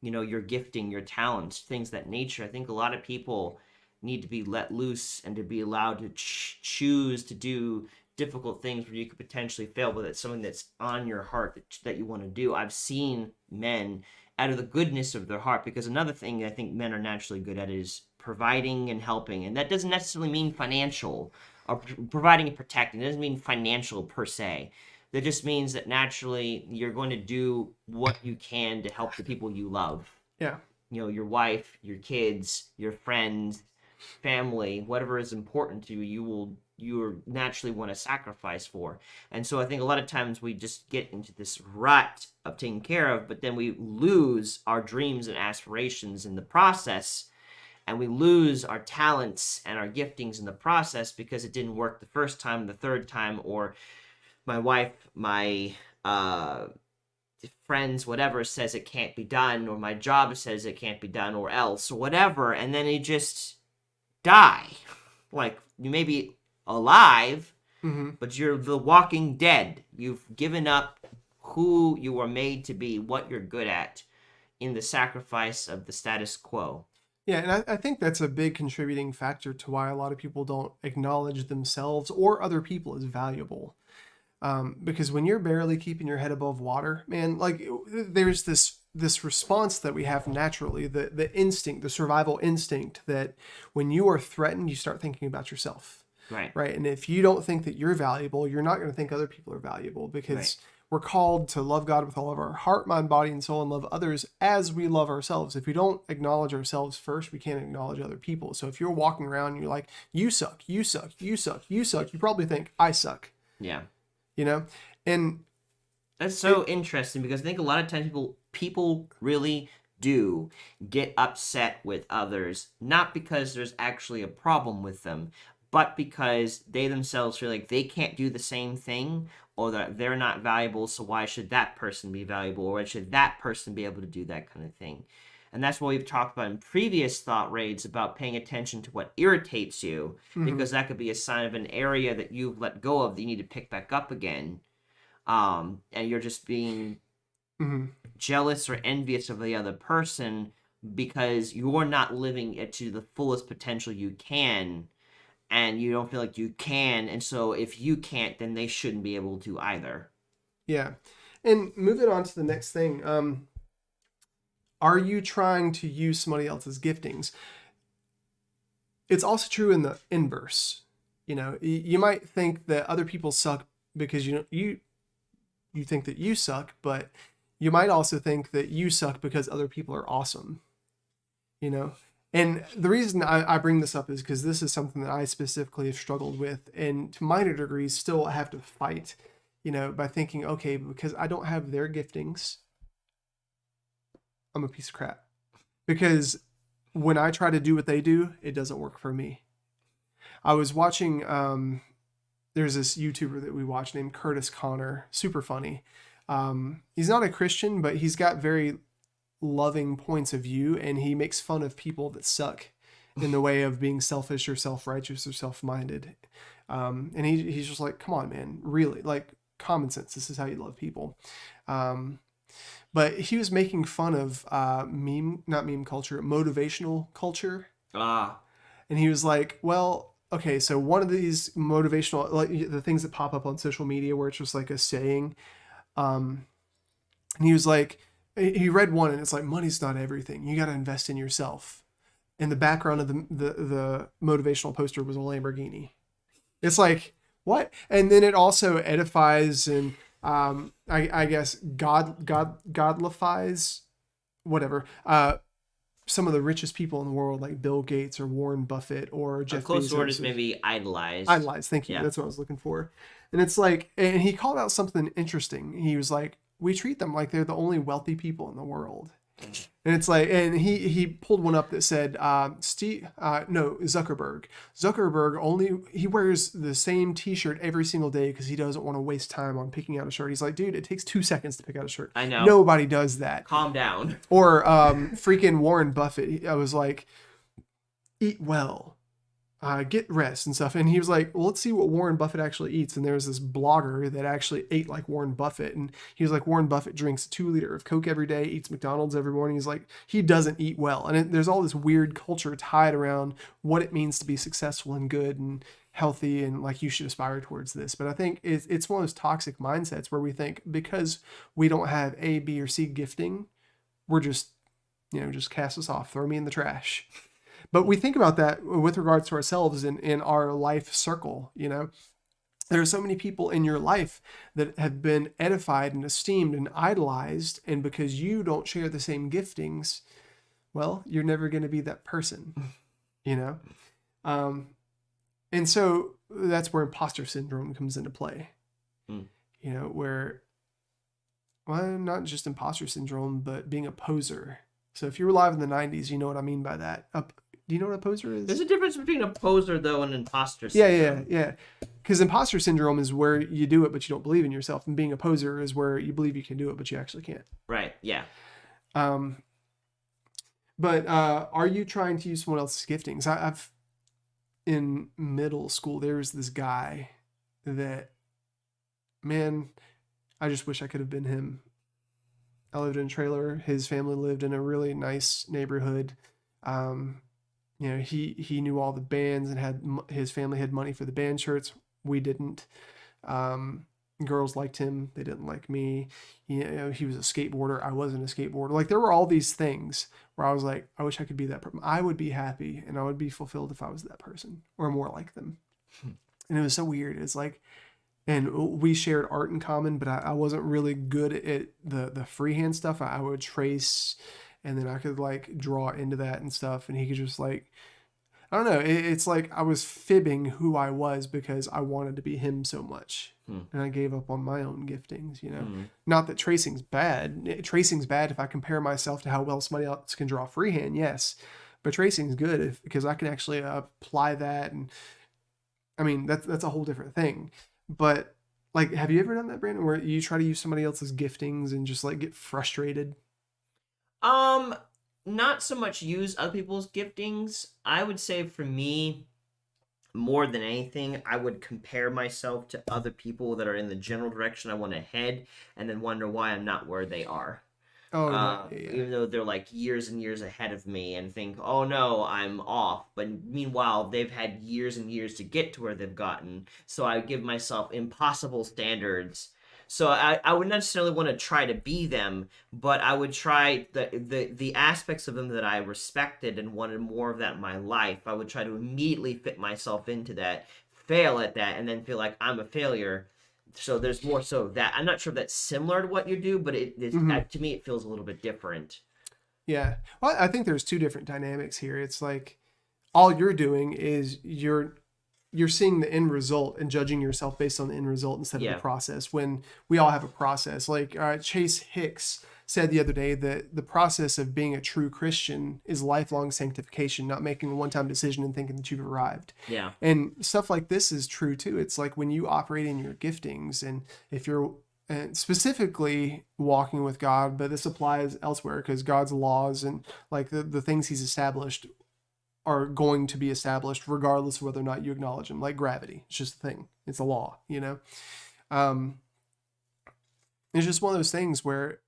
your gifting, your talents, things that nature. I think a lot of people need to be let loose and to be allowed to choose to do difficult things where you could potentially fail, but it's something that's on your heart that you want to do. I've seen men out of the goodness of their heart, because another thing I think men are naturally good at is providing and helping, and that doesn't necessarily mean financial, or providing and protecting. It doesn't mean financial per se. That just means that naturally you're going to do what you can to help the people you love. Yeah. Your wife, your kids, your friends, family, whatever is important to you, you naturally want to sacrifice for. And so I think a lot of times we just get into this rut of taking care of, but then we lose our dreams and aspirations in the process, and we lose our talents and our giftings in the process because it didn't work the first time, the third time, or my wife, my friends, whatever, says it can't be done, or my job says it can't be done, or else, or whatever, and then you just die. Like, you may be alive, but you're the walking dead. You've given up who you were made to be, what you're good at, in the sacrifice of the status quo. Yeah, and I think that's a big contributing factor to why a lot of people don't acknowledge themselves or other people as valuable. Because when you're barely keeping your head above water, man, like there's this response that we have naturally, the instinct, the survival instinct, that when you are threatened, you start thinking about yourself. Right. And if you don't think that you're valuable, you're not going to think other people are valuable, because we're called to love God with all of our heart, mind, body, and soul, and love others as we love ourselves. If we don't acknowledge ourselves first, we can't acknowledge other people. So if you're walking around and you're like, you suck, you suck, you suck, you suck, you probably think I suck. Yeah. And that's so interesting, because I think a lot of times people really do get upset with others, not because there's actually a problem with them, but because they themselves feel like they can't do the same thing, or that they're not valuable, so why should that person be valuable, or why should that person be able to do that kind of thing? And that's what we've talked about in previous thought raids, about paying attention to what irritates you, because that could be a sign of an area that you've let go of that you need to pick back up again. And you're just being jealous or envious of the other person because you're not living it to the fullest potential you can, and you don't feel like you can, and so if you can't, then they shouldn't be able to either. Yeah. And moving on to the next thing, are you trying to use somebody else's giftings? It's also true in the inverse. You might think that other people suck because you think that you suck, but you might also think that you suck because other people are awesome. And the reason I bring this up is because this is something that I specifically have struggled with, and to minor degrees still have to fight, by thinking, okay, because I don't have their giftings, I'm a piece of crap. Because when I try to do what they do, it doesn't work for me. I was watching, there's this YouTuber that we watch named Curtis Connor, super funny. He's not a Christian, but he's got very loving points of view, and he makes fun of people that suck in the way of being selfish or self-righteous or self-minded. And he's just like, come on, man, really, like, common sense. This is how you love people. But he was making fun of not meme culture, motivational culture. And he was like, well, okay, so one of these motivational, like the things that pop up on social media where it's just like a saying, and he was like, he read one and it's like, money's not everything. You got to invest in yourself. And the background of the motivational poster was a Lamborghini. It's like, what? And then it also edifies and I guess godlifies, whatever, some of the richest people in the world, like Bill Gates or Warren Buffett or Jeff Bezos. Close word is maybe idolize. Idolize, thank you. Yeah. That's what I was looking for. And it's like, and he called out something interesting. He was like, we treat them like they're the only wealthy people in the world. And it's like, and he pulled one up that said, Zuckerberg only, he wears the same t-shirt every single day because he doesn't want to waste time on picking out a shirt. He's like, dude, it takes 2 seconds to pick out a shirt. I know. Nobody does that. Calm down. Or freaking Warren Buffett. I was like, eat well. Get rest and stuff. And he was like, well, let's see what Warren Buffett actually eats. And there's this blogger that actually ate like Warren Buffett. And he was like, Warren Buffett drinks 2 liters of Coke every day, eats McDonald's every morning. He's like, he doesn't eat well. And there's all this weird culture tied around what it means to be successful and good and healthy. And like, you should aspire towards this. But I think it's one of those toxic mindsets where we think because we don't have A, B, or C gifting, we're just, just cast us off, throw me in the trash. But we think about that with regards to ourselves in our life circle. There are so many people in your life that have been edified and esteemed and idolized. And because you don't share the same giftings, well, you're never going to be that person, And so that's where imposter syndrome comes into play, where, well, not just imposter syndrome, but being a poser. So if you were alive in the 90s, you know what I mean by that. Do you know what a poser is? There's a difference between a poser, though, and imposter syndrome. Yeah. Because imposter syndrome is where you do it, but you don't believe in yourself. And being a poser is where you believe you can do it, but you actually can't. Right, yeah. But are you trying to use someone else's giftings? I've in middle school, there was this guy that, man, I just wish I could have been him. I lived in a trailer. His family lived in a really nice neighborhood. He knew all the bands and his family had money for the band shirts. We didn't. Girls liked him. They didn't like me. He was a skateboarder. I wasn't a skateboarder. Like, there were all these things where I was like, I wish I could be that person. I would be happy and I would be fulfilled if I was that person or more like them. And it was so weird. It's like, and we shared art in common, but I wasn't really good at the freehand stuff. I would trace, and then I could like draw into that and stuff. And he could just like, I don't know. It's like I was fibbing who I was because I wanted to be him so much. And I gave up on my own giftings, Not that tracing's bad. Tracing's bad if I compare myself to how well somebody else can draw freehand, yes. But tracing's good because I can actually apply that. And I mean, that's a whole different thing. But like, have you ever done that, Brandon, where you try to use somebody else's giftings and just like get frustrated? Not so much use other people's giftings. I would say for me, more than anything, I would compare myself to other people that are in the general direction I want to head, and then wonder why I'm not where they are. Yeah. Even though they're like years and years ahead of me, and think, oh no, I'm off. But meanwhile, they've had years and years to get to where they've gotten. So I give myself impossible standards. So I would not necessarily want to try to be them, but I would try the aspects of them that I respected and wanted more of that in my life. I would try to immediately fit myself into that, fail at that, and then feel like I'm a failure. So there's more so that. I'm not sure if that's similar to what you do, but to me it feels a little bit different. Yeah. Well, I think there's 2 different dynamics here. It's like all you're doing is you're seeing the end result and judging yourself based on the end result instead of the process, when we all have a process. Like Chase Hicks said the other day that the process of being a true Christian is lifelong sanctification, not making a one-time decision and thinking that you've arrived. Yeah. And stuff like this is true too. It's like when you operate in your giftings, and if you're specifically walking with God, but this applies elsewhere because God's laws and like the things he's established are going to be established regardless of whether or not you acknowledge them, like gravity. It's just a thing. It's a law, It's just one of those things where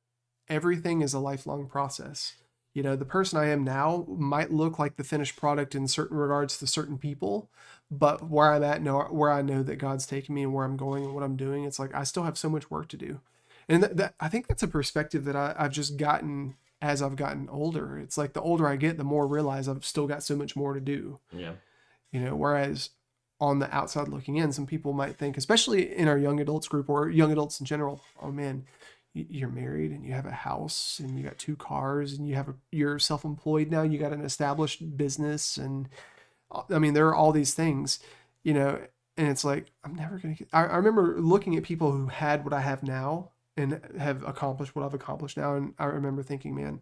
everything is a lifelong process. The person I am now might look like the finished product in certain regards to certain people, but where I'm at now, where I know that God's taking me and where I'm going and what I'm doing, it's like I still have so much work to do. And that I think that's a perspective that I've just gotten as I've gotten older. It's like the older I get, the more I realize I've still got so much more to do. Yeah. Whereas on the outside looking in, some people might think, especially in our young adults group or young adults in general, oh man, you're married and you have a house and you got 2 cars and you're self-employed now, you got an established business. And I mean, there are all these things, and it's like, I'm never going to I remember looking at people who had what I have now and have accomplished what I've accomplished now. And I remember thinking, man,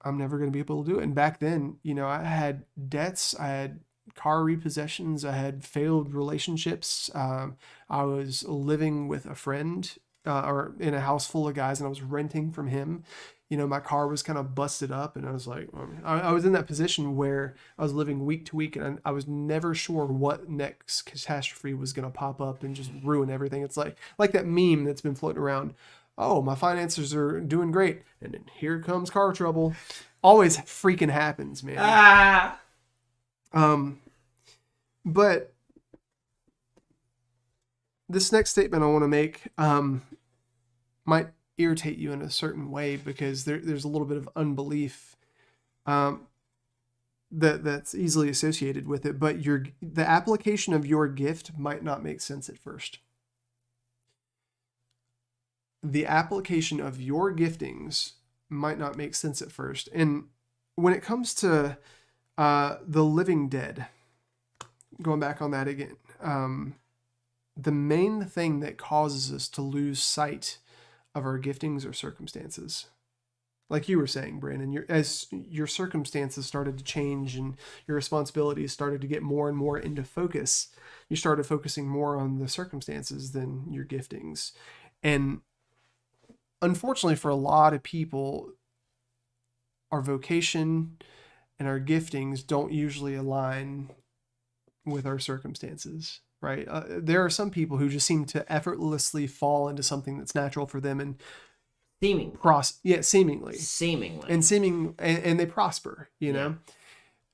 I'm never going to be able to do it. And back then, I had debts, I had car repossessions, I had failed relationships. I was living with a friend or in a house full of guys, and I was renting from him. My car was kind of busted up, and I was like, I was in that position where I was living week to week, and I was never sure what next catastrophe was going to pop up and just ruin everything. It's like that meme that's been floating around. Oh, my finances are doing great, and then here comes car trouble. Always freaking happens, man. Ah. But this next statement I want to make might irritate you in a certain way because there's a little bit of unbelief that's easily associated with it. But the application of your gift might not make sense at first. The application of your giftings might not make sense at first. And when it comes to the living dead, going back on that again, the main thing that causes us to lose sight of our giftings or circumstances, like you were saying, Brandon, as your circumstances started to change and your responsibilities started to get more and more into focus, you started focusing more on the circumstances than your giftings. And unfortunately for a lot of people, our vocation and our giftings don't usually align with our circumstances, right? There are some people who just seem to effortlessly fall into something that's natural for them and seemingly, and they prosper,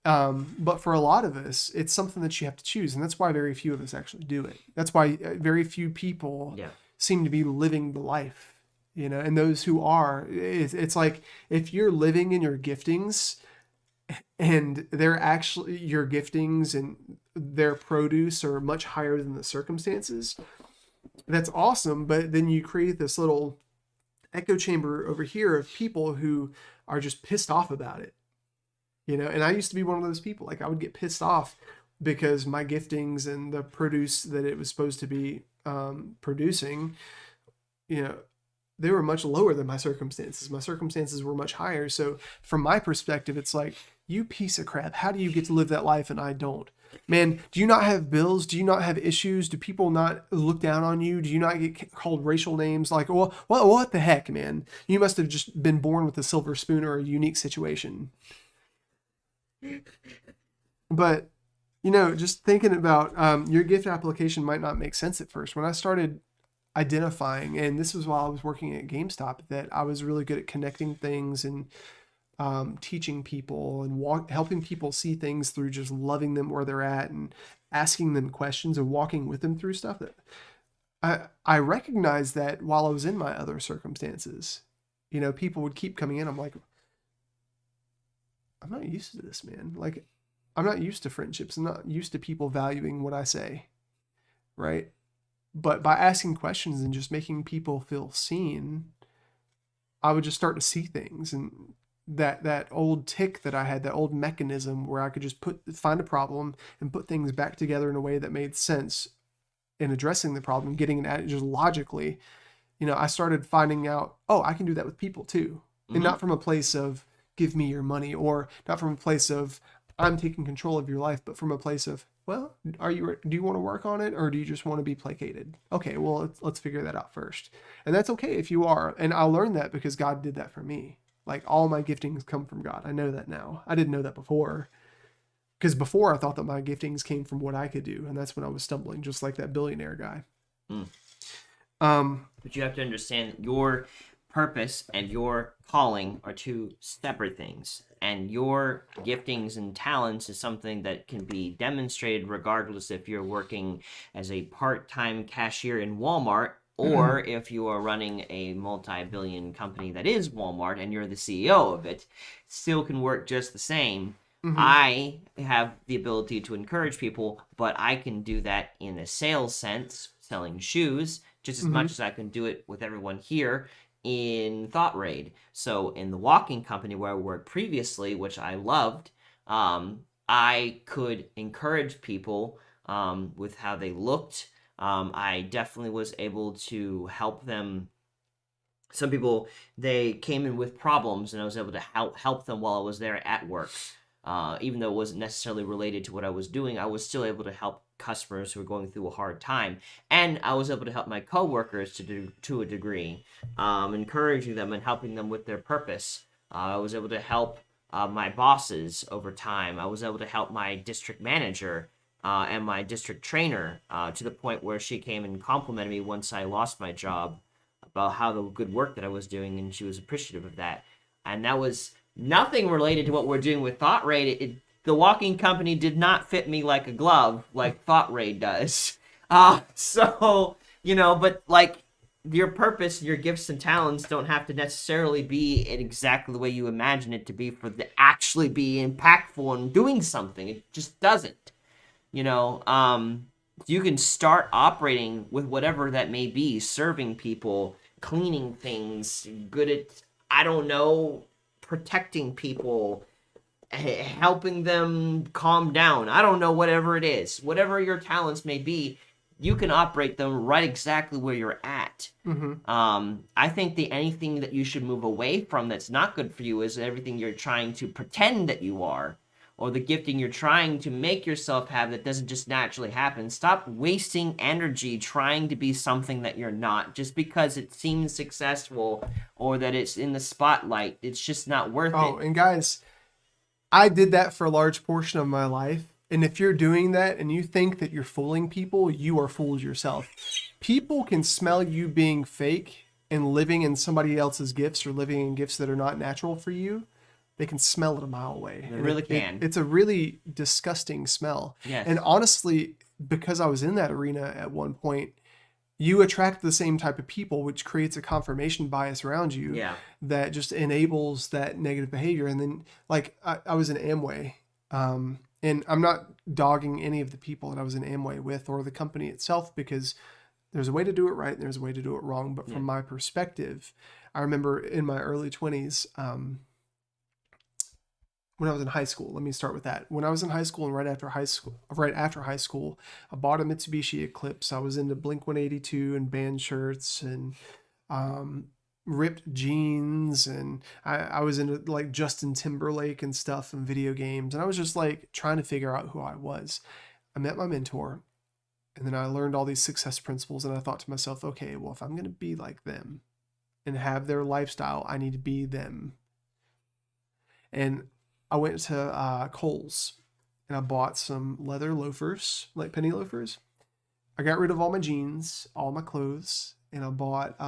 but for a lot of us, it's something that you have to choose, and that's why very few of us actually do it. That's why very few people seem to be living the life. And those who are, it's like if you're living in your giftings and they're actually your giftings and their produce are much higher than the circumstances, that's awesome. But then you create this little echo chamber over here of people who are just pissed off about it. And I used to be one of those people. Like I would get pissed off because my giftings and the produce that it was supposed to be producing, they were much lower than my circumstances. My circumstances were much higher. So from my perspective, it's like, you piece of crap. How do you get to live that life and I don't? Man, do you not have bills? Do you not have issues? Do people not look down on you? Do you not get called racial names? Like, well, what the heck, man? You must have just been born with a silver spoon or a unique situation. But, just thinking about your gift application might not make sense at first. When I started identifying, and this was while I was working at GameStop, that I was really good at connecting things and teaching people and helping people see things through just loving them where they're at and asking them questions and walking with them through stuff. That I recognized that while I was in my other circumstances, people would keep coming in. I'm like, I'm not used to this, man. Like, I'm not used to friendships. I'm not used to people valuing what I say, right? But by asking questions and just making people feel seen, I would just start to see things. And that old tick that I had, that old mechanism where I could just find a problem and put things back together in a way that made sense in addressing the problem, getting it at it just logically, I started finding out, I can do that with people too. Mm-hmm. And not from a place of give me your money, or not from a place of I'm taking control of your life, but from a place of, well, do you want to work on it, or do you just want to be placated? Okay, well, let's figure that out first. And that's okay if you are. And I learned that because God did that for me. Like, all my giftings come from God. I know that now. I didn't know that before. Because before I thought that my giftings came from what I could do. And that's when I was stumbling, just like that billionaire guy. But you have to understand your purpose and your calling are two separate things. And your giftings and talents is something that can be demonstrated regardless if you're working as a part-time cashier in Walmart or if you are running a multi-billion company that is Walmart and you're the CEO of it. Still can work just the same. Mm-hmm. I have the ability to encourage people, but I can do that in a sales sense, selling shoes, just as much as I can do it with everyone here in thoughtraid. So in the walking company where I worked previously, which I loved, I could encourage people with how they looked. I definitely was able to help them Some people, they came in with problems, and I was able to help them while I was there at work. Even though it wasn't necessarily related to what I was doing, I was still able to help customers who were going through a hard time, and I was able to help my coworkers to a degree, encouraging them and helping them with their purpose. I was able to help my bosses over time. I was able to help my district manager and my district trainer to the point where she came and complimented me once I lost my job about how the good work that I was doing, and she was appreciative of that. And that was nothing related to what we're doing with thoughtraid. The walking company did not fit me like a glove like thoughtraid does. So, but like your purpose, your gifts and talents don't have to necessarily be in exactly the way you imagine it to be for the actually be impactful and doing something. It just doesn't. You can start operating with whatever that may be, serving people, cleaning things, good at, I don't know, protecting people, helping them calm down. I don't know, whatever it is. Whatever your talents may be, you can operate them right exactly where you're at. I think anything that you should move away from that's not good for you is everything you're trying to pretend that you are, or the gifting you're trying to make yourself have that doesn't just naturally happen. Stop wasting energy trying to be something that you're not just because it seems successful or that it's in the spotlight. It's just not worth it. Oh, and guys, I did that for a large portion of my life. And if you're doing that and you think that you're fooling people, you are fooled yourself. People can smell you being fake and living in somebody else's gifts or living in gifts that are not natural for you. They can smell it a mile away. They really can. It's a really disgusting smell. Yes. And honestly, because I was in that arena at one point, you attract the same type of people, which creates a confirmation bias around you that just enables that negative behavior. And then, like, I was in Amway, and I'm not dogging any of the people that I was in Amway with or the company itself, because there's a way to do it right and there's a way to do it wrong. But from my perspective, I remember in my early 20s, when I was in high school, let me start with that. When I was in high school and right after high school, I bought a Mitsubishi Eclipse. I was into Blink-182 and band shirts and ripped jeans, and I was into like Justin Timberlake and stuff and video games. And I was just like trying to figure out who I was. I met my mentor, and then I learned all these success principles, and I thought to myself, okay, well, if I'm going to be like them and have their lifestyle, I need to be them. And I went to Kohl's and I bought some leather loafers, like penny loafers. I got rid of all my jeans, all my clothes, and I bought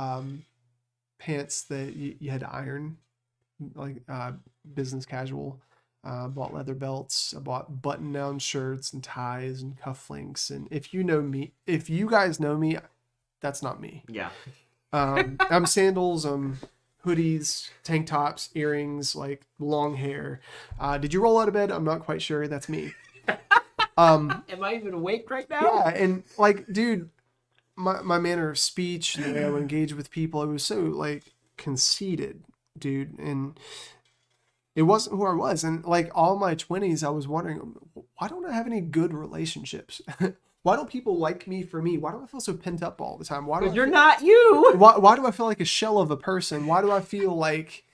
pants that you had to iron, like business casual. Bought leather belts. I bought button-down shirts and ties and cufflinks. And if you guys know me, that's not me. Yeah. I'm sandals. Hoodies, tank tops, earrings, like long hair. Did you roll out of bed? I'm not quite sure. That's me. Am I even awake right now? Yeah, and like, dude, my manner of speech, the way I would engage with people, it was so like conceited, dude, and it wasn't who I was. And like all my 20s, I was wondering, why don't I have any good relationships? Why don't people like me for me? Why do I feel so pent up all the time? Why do You're not you. Why do I feel like a shell of a person? Why do I feel like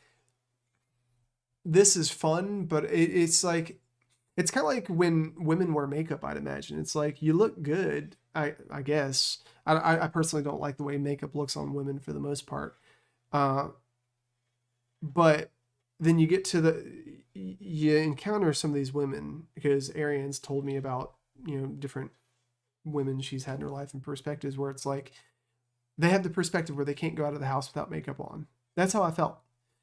this is fun, but it's like, it's kind of like when women wear makeup, I'd imagine. It's like, you look good, I guess. I personally don't like the way makeup looks on women for the most part. But then you get to you encounter some of these women, because Ariane's told me about, different women she's had in her life and perspectives where it's like they have the perspective where they can't go out of the house without makeup on. That's how I felt.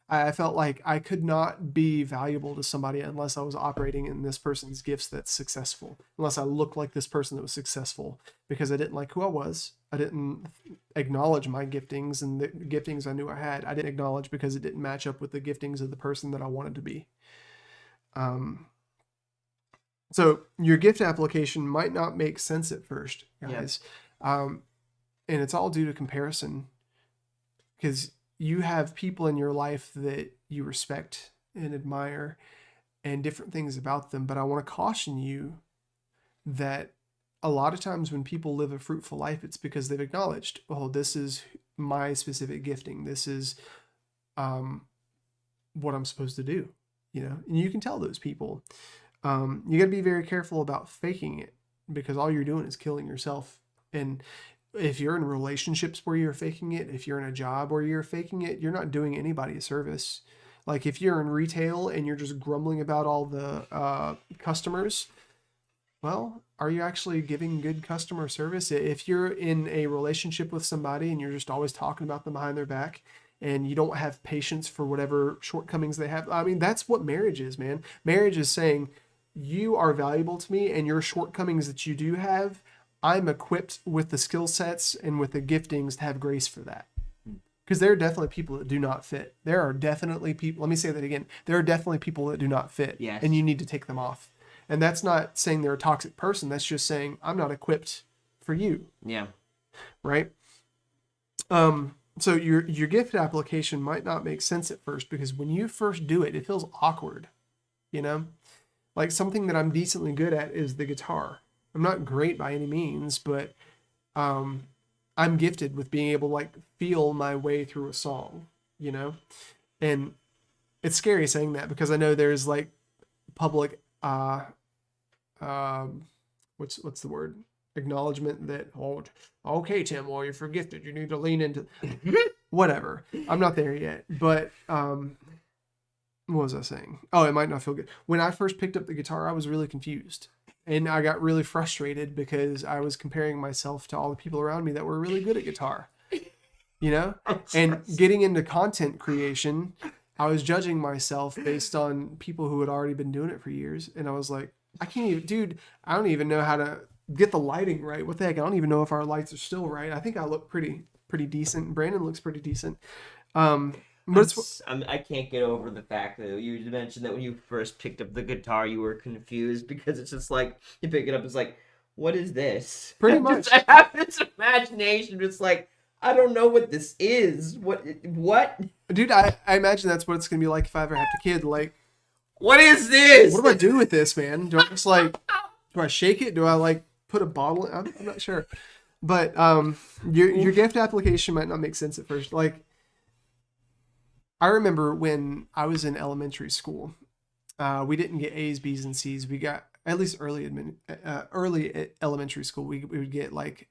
I felt like I could not be valuable to somebody unless I was operating in this person's gifts that's successful, unless I looked like this person that was successful, because I didn't like who I was. I didn't acknowledge my giftings and the giftings I knew I had. I didn't acknowledge because it didn't match up with the giftings of the person that I wanted to be. So your gift application might not make sense at first, guys. Yep. And it's all due to comparison, because you have people in your life that you respect and admire and different things about them. But I want to caution you that a lot of times when people live a fruitful life, it's because they've acknowledged, oh, this is my specific gifting. This is what I'm supposed to do, you know. And you can tell those people. You got to be very careful about faking it, because all you're doing is killing yourself. And if you're in relationships where you're faking it, if you're in a job where you're faking it, you're not doing anybody a service. Like if you're in retail and you're just grumbling about all the customers, well, are you actually giving good customer service? If you're in a relationship with somebody and you're just always talking about them behind their back, and you don't have patience for whatever shortcomings they have, I mean, that's what marriage is, man. Marriage is saying, you are valuable to me, and your shortcomings that you do have, I'm equipped with the skill sets and with the giftings to have grace for that. Because there are definitely people that do not fit. There are definitely people, let me say that again. There are definitely people that do not fit. Yes. And you need to take them off. And that's not saying they're a toxic person. That's just saying, I'm not equipped for you. Yeah. Right? So your gift application might not make sense at first, because when you first do it, it feels awkward. You know? Like something that I'm decently good at is the guitar. I'm not great by any means, but I'm gifted with being able to like feel my way through a song, you know? And it's scary saying that, because I know there's like public what's the word? Acknowledgement that, oh, okay, Tim, well, you're gifted, you need to lean into whatever. I'm not there yet, but what was I saying? Oh, it might not feel good. When I first picked up the guitar, I was really confused. And I got really frustrated because I was comparing myself to all the people around me that were really good at guitar. You know? And getting into content creation, I was judging myself based on people who had already been doing it for years. And I was like, I can't even, dude, I don't even know how to get the lighting right. What the heck? I don't even know if our lights are still right. I think I look pretty decent. Brandon looks pretty decent. But I can't get over the fact that you mentioned that when you first picked up the guitar, you were confused, because it's just like you pick it up, it's like, what is this? Pretty much. I have this imagination. It's like, I don't know what this is. What? Dude, I imagine that's what it's gonna be like if I ever have a kid. Like, what is this? What do I do with this, man? Do I just like, do I shake it? Do I like put a bottle in? I'm not sure. But your gift application might not make sense at first. Like, I remember when I was in elementary school, we didn't get A's, B's, and C's. We got, at least early elementary school, we would get like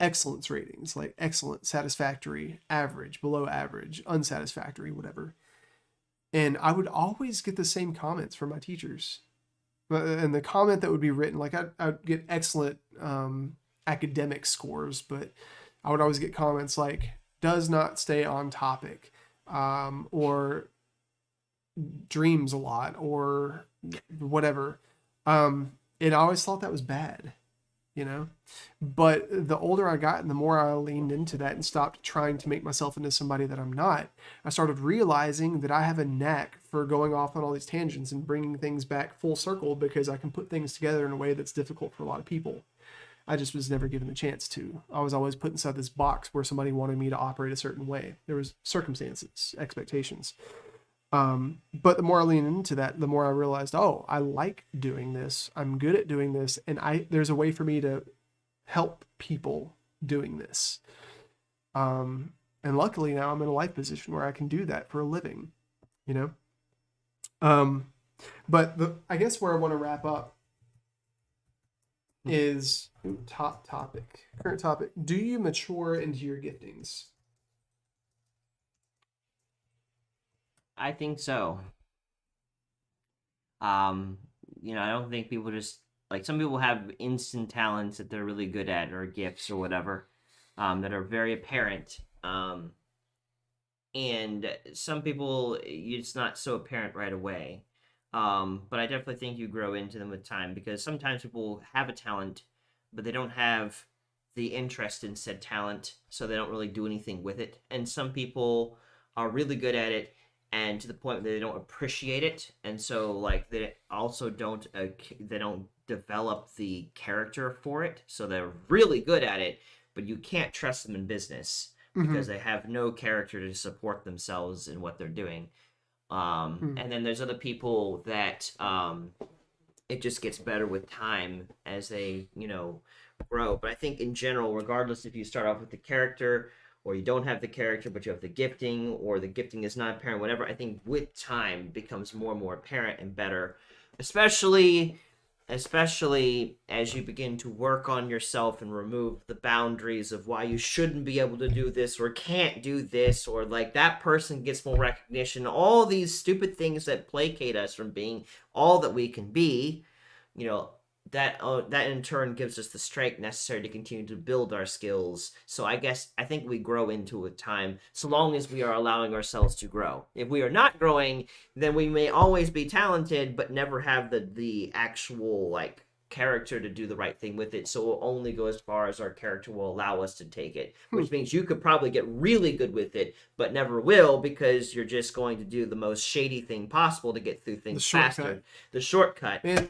excellence ratings, like excellent, satisfactory, average, below average, unsatisfactory, whatever. And I would always get the same comments from my teachers. And the comment that would be written, like I'd get excellent academic scores, but I would always get comments like, does not stay on topic, or dreams a lot, or whatever. And I always thought that was bad, you know? But the older I got and the more I leaned into that and stopped trying to make myself into somebody that I'm not, I started realizing that I have a knack for going off on all these tangents and bringing things back full circle, because I can put things together in a way that's difficult for a lot of people. I just was never given the chance to. I was always put inside this box where somebody wanted me to operate a certain way. There was circumstances, expectations. But the more I leaned into that, the more I realized, oh, I like doing this. I'm good at doing this. And there's a way for me to help people doing this. And luckily now I'm in a life position where I can do that for a living, you know? But I guess where I want to wrap up is current topic. Do you mature into your giftings? I think so. You know, I don't think people just, like, some people have instant talents that they're really good at, or gifts or whatever, that are very apparent. And some people, it's not so apparent right away. But I definitely think you grow into them with time, because sometimes people have a talent, but they don't have the interest in said talent, so they don't really do anything with it. And some people are really good at it, and to the point that they don't appreciate it, and so like they also don't develop the character for it. So they're really good at it, but you can't trust them in business because they have no character to support themselves in what they're doing. And then there's other people that it just gets better with time as they, you know, grow. But I think in general, regardless if you start off with the character or you don't have the character but you have the gifting, or the gifting is not apparent, whatever, I think with time it becomes more and more apparent and better, especially as you begin to work on yourself and remove the boundaries of why you shouldn't be able to do this or can't do this, or like that person gets more recognition, all these stupid things that placate us from being all that we can be, you know, that in turn gives us the strength necessary to continue to build our skills. So I think we grow into with time, so long as we are allowing ourselves to grow. If we are not growing, then we may always be talented but never have the actual like character to do the right thing with it. So we'll only go as far as our character will allow us to take it, which means you could probably get really good with it but never will, because you're just going to do the most shady thing possible to get through things faster. The shortcut. Man.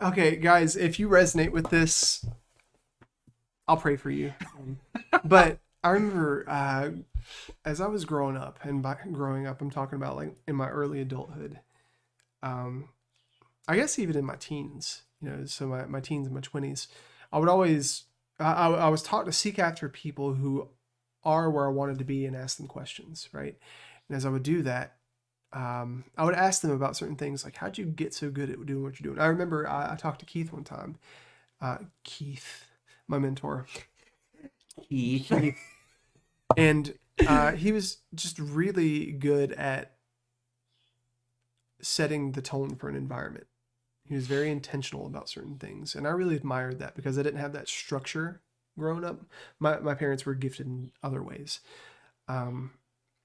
Okay, guys, if you resonate with this, I'll pray for you. But I remember as I was growing up, and by growing up, I'm talking about like in my early adulthood. I guess even in my teens, you know, so my teens and my 20s, I would always, I was taught to seek after people who are where I wanted to be and ask them questions, right? And as I would do that, I would ask them about certain things, like, how'd you get so good at doing what you're doing? I remember I talked to Keith one time. Keith, my mentor. Keith. And he was just really good at setting the tone for an environment. He was very intentional about certain things. And I really admired that because I didn't have that structure growing up. My parents were gifted in other ways. And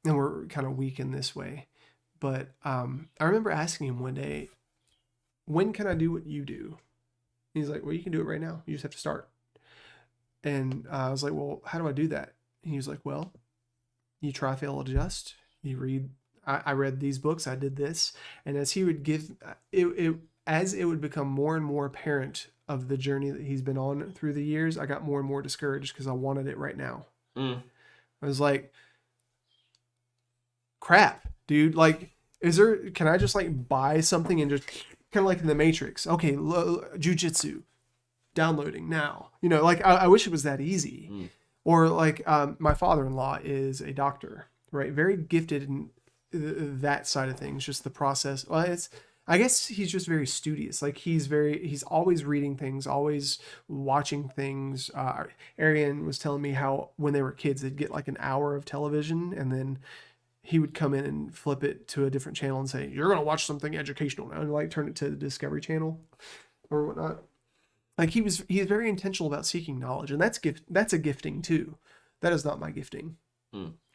were kind of weak in this way. But I remember asking him one day, when can I do what you do? He's like, well, you can do it right now. You just have to start. And I was like, well, how do I do that? And he was like, well, you try, fail, adjust. You read. I read these books. I did this. And as he would give as it would become more and more apparent of the journey that he's been on through the years, I got more and more discouraged because I wanted it right now. I was like, crap. Dude, like, can I just like buy something and just kind of like in the Matrix? Okay, jujitsu, downloading now. You know, like I wish it was that easy. Or like my father-in-law is a doctor, right? Very gifted in that side of things, just the process. Well, I guess he's just very studious. Like he's always reading things, always watching things. Arian was telling me how when they were kids, they'd get like an hour of television and then he would come in and flip it to a different channel and say, you're going to watch something educational now, and like turn it to the Discovery Channel or whatnot. Like he's very intentional about seeking knowledge, and that's a gifting too. That is not my gifting.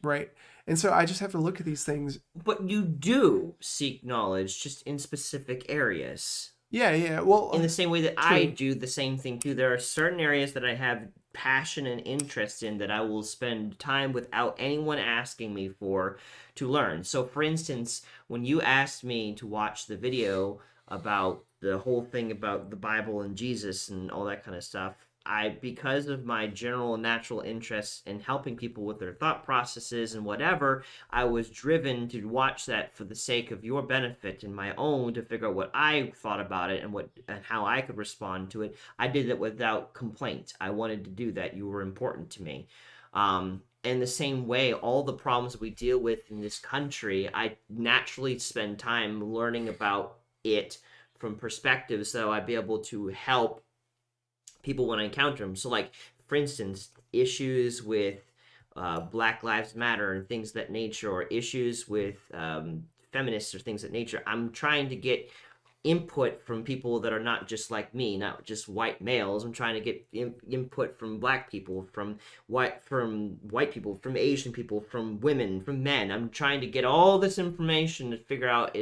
Right. And so I just have to look at these things. But you do seek knowledge just in specific areas. Yeah. Well, in the same way that I do the same thing too. There are certain areas that I have passion and interest in that I will spend time without anyone asking me to learn. So for instance, when you asked me to watch the video about the whole thing about the Bible and Jesus and all that kind of stuff, because of my general natural interest in helping people with their thought processes and whatever, I was driven to watch that for the sake of your benefit and my own, to figure out what I thought about it and how I could respond to it. I did it without complaint. I wanted to do that. You were important to me. In the same way, all the problems we deal with in this country, I naturally spend time learning about it from perspectives so I'd be able to help people when I encounter them. So like, for instance, issues with Black Lives Matter and things of that nature, or issues with feminists or things of that nature, I'm trying to get input from people that are not just like me, not just white males. I'm trying to get input from black people, from white people, from Asian people, from women, from men. I'm trying to get all this information to figure out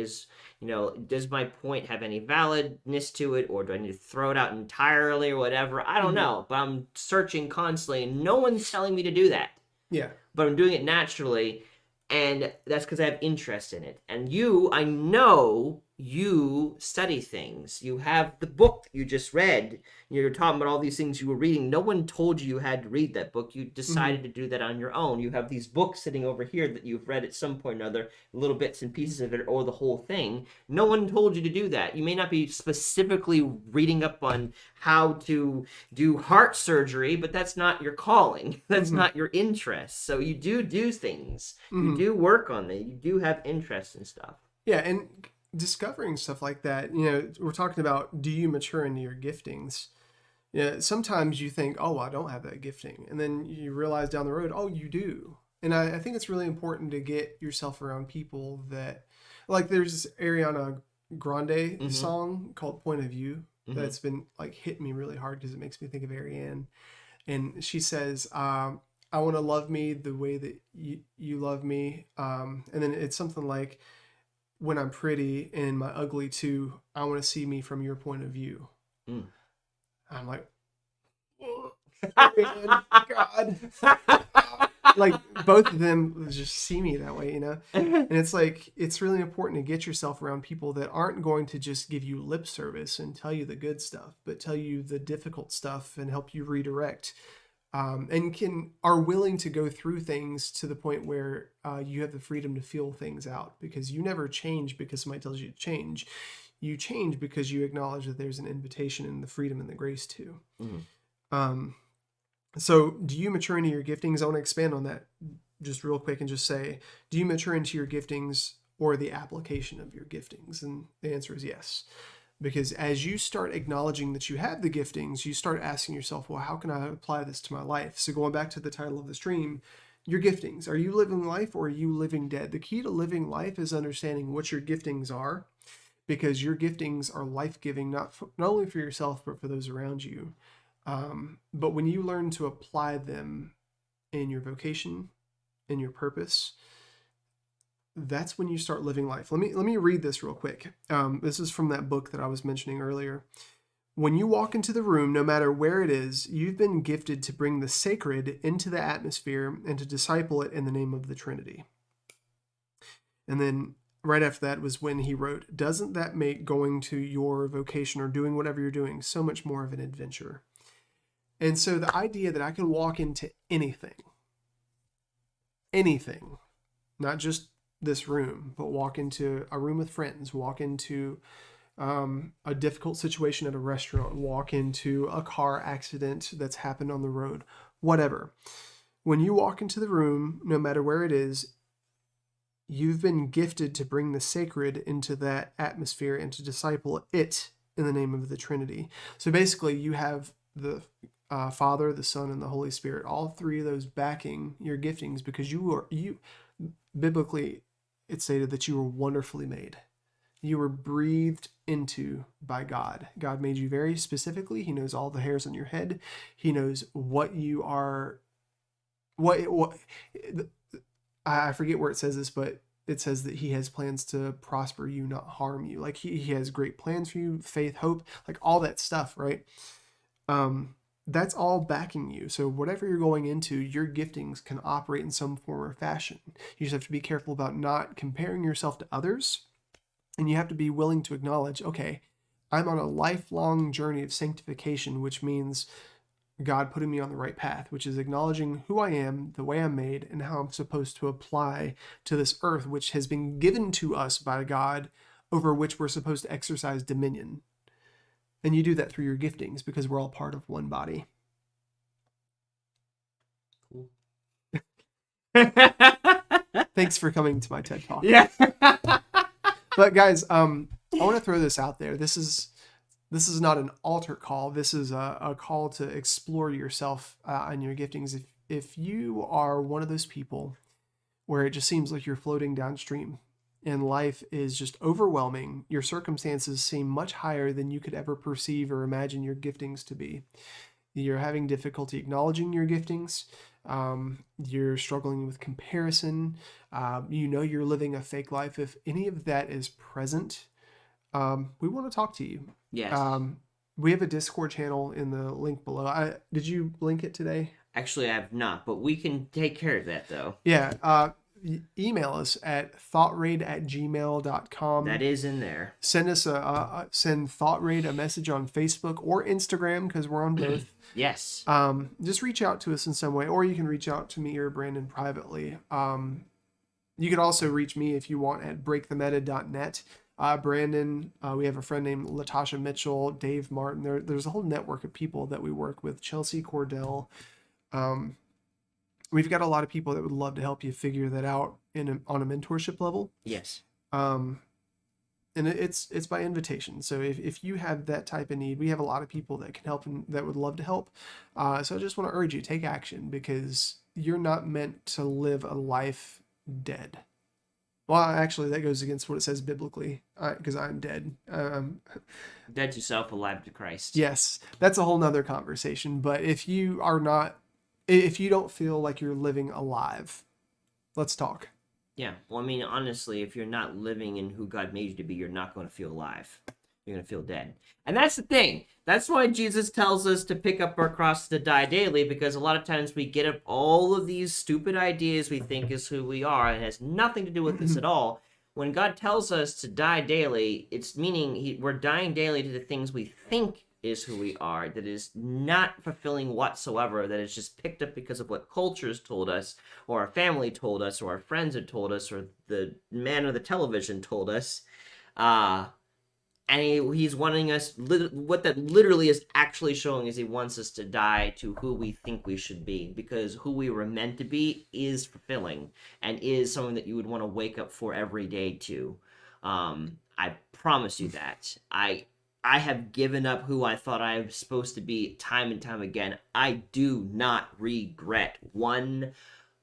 does my point have any validness to it, or do I need to throw it out entirely or whatever? I don't know, but I'm searching constantly and no one's telling me to do that. Yeah. But I'm doing it naturally, and that's because I have interest in it. And you, I know, you study things. You have the book that you just read. You're talking about all these things you were reading. No one told you had to read that book. You Mm-hmm. decided to do that on your own. You have these books sitting over here that you've read at some point or another, little bits and pieces of it, or the whole thing. No one told you to do that. You may not be specifically reading up on how to do heart surgery, but that's not your calling. That's Mm-hmm. not your interest. So you do things. You Mm-hmm. do work on it. You do have interest in stuff. Yeah, and discovering stuff like that, we're talking about, do you mature into your giftings? Yeah, sometimes you think, oh, I don't have that gifting. And then you realize down the road, oh, you do. And I think it's really important to get yourself around people that, like, there's this Ariana Grande Mm-hmm. song called Point of View Mm-hmm. that's been, like, hit me really hard because it makes me think of Ariane. And she says, I want to love me the way that you love me. And then it's something like, when I'm pretty and my ugly too, I want to see me from your point of view. Mm. I'm like, oh, man, God. Like both of them just see me that way, And it's like, it's really important to get yourself around people that aren't going to just give you lip service and tell you the good stuff, but tell you the difficult stuff and help you redirect. And are willing to go through things to the point where you have the freedom to feel things out, because you never change because somebody tells you to change. You change because you acknowledge that there's an invitation and the freedom and the grace to. Mm. Um, so do you mature into your giftings? I want to expand on that just real quick and just say, do you mature into your giftings or the application of your giftings? And the answer is yes. Because as you start acknowledging that you have the giftings, you start asking yourself, well, how can I apply this to my life? So going back to the title of the stream, your giftings. Are you living life or are you living dead? The key to living life is understanding what your giftings are, because your giftings are life-giving, not only for yourself, but for those around you. But when you learn to apply them in your vocation, in your purpose, that's when you start living life. Let me read this real quick. This is from that book that I was mentioning earlier. When you walk into the room, no matter where it is, you've been gifted to bring the sacred into the atmosphere and to disciple it in the name of the Trinity. And then right after that was when he wrote, doesn't that make going to your vocation or doing whatever you're doing so much more of an adventure? And so the idea that I can walk into anything, not just this room, but walk into a room with friends, walk into a difficult situation at a restaurant, walk into a car accident that's happened on the road, whatever. When you walk into the room, no matter where it is, you've been gifted to bring the sacred into that atmosphere and to disciple it in the name of the Trinity. So basically, you have the Father, the Son, and the Holy Spirit, all three of those backing your giftings, because you biblically, it's stated that you were wonderfully made. You were breathed into by God. God made you very specifically. He knows all the hairs on your head. He knows what you are. What I forget where it says this, but it says that he has plans to prosper you, not harm you. Like he has great plans for you, faith, hope, like all that stuff, right? That's all backing you. So whatever you're going into, your giftings can operate in some form or fashion. You just have to be careful about not comparing yourself to others. And you have to be willing to acknowledge, okay, I'm on a lifelong journey of sanctification, which means God putting me on the right path, which is acknowledging who I am, the way I'm made, and how I'm supposed to apply to this earth, which has been given to us by God, over which we're supposed to exercise dominion. And you do that through your giftings, because we're all part of one body. Cool. Thanks for coming to my TED Talk. Yeah. But guys, I want to throw this out there. This is not an altar call. This is a call to explore yourself and your giftings. If you are one of those people where it just seems like you're floating downstream and life is just overwhelming, your circumstances seem much higher than you could ever perceive or imagine your giftings to be. You're having difficulty acknowledging your giftings. You're struggling with comparison. You're living a fake life. If any of that is present, we want to talk to you. Yes. We have a Discord channel in the link below. Did you link it today? Actually, I have not, but we can take care of that, though. Yeah. email us at thoughtraid@gmail.com. That is in there. Send us send ThoughtRaid a message on Facebook or Instagram, because we're on both. Yes. Just reach out to us in some way, or you can reach out to me or Brandon privately. You could also reach me if you want at breakthemeta.net. Brandon, we have a friend named Latasha Mitchell, Dave Martin. There's a whole network of people that we work with. Chelsea Cordell. We've got a lot of people that would love to help you figure that out on a mentorship level. Yes. And it's by invitation. So if you have that type of need, we have a lot of people that can help and that would love to help. So I just want to urge you, take action, because you're not meant to live a life dead. Well, actually, that goes against what it says biblically, because I'm dead. Dead to self, alive to Christ. Yes, that's a whole nother conversation. But if you don't feel like you're living alive, let's talk. Yeah. Well, I mean, honestly, if you're not living in who God made you to be, you're not going to feel alive. You're going to feel dead. And that's the thing. That's why Jesus tells us to pick up our cross to die daily, because a lot of times we get up all of these stupid ideas we think is who we are, and it has nothing to do with this at all. When God tells us to die daily, it's meaning we're dying daily to the things we think is who we are, that is not fulfilling whatsoever, that is just picked up because of what culture's told us, or our family told us, or our friends had told us, or the man of the television told us. And he's wanting us, what that literally is actually showing is he wants us to die to who we think we should be, because who we were meant to be is fulfilling and is something that you would want to wake up for every day to. I promise you that. I have given up who I thought I was supposed to be time and time again. I do not regret one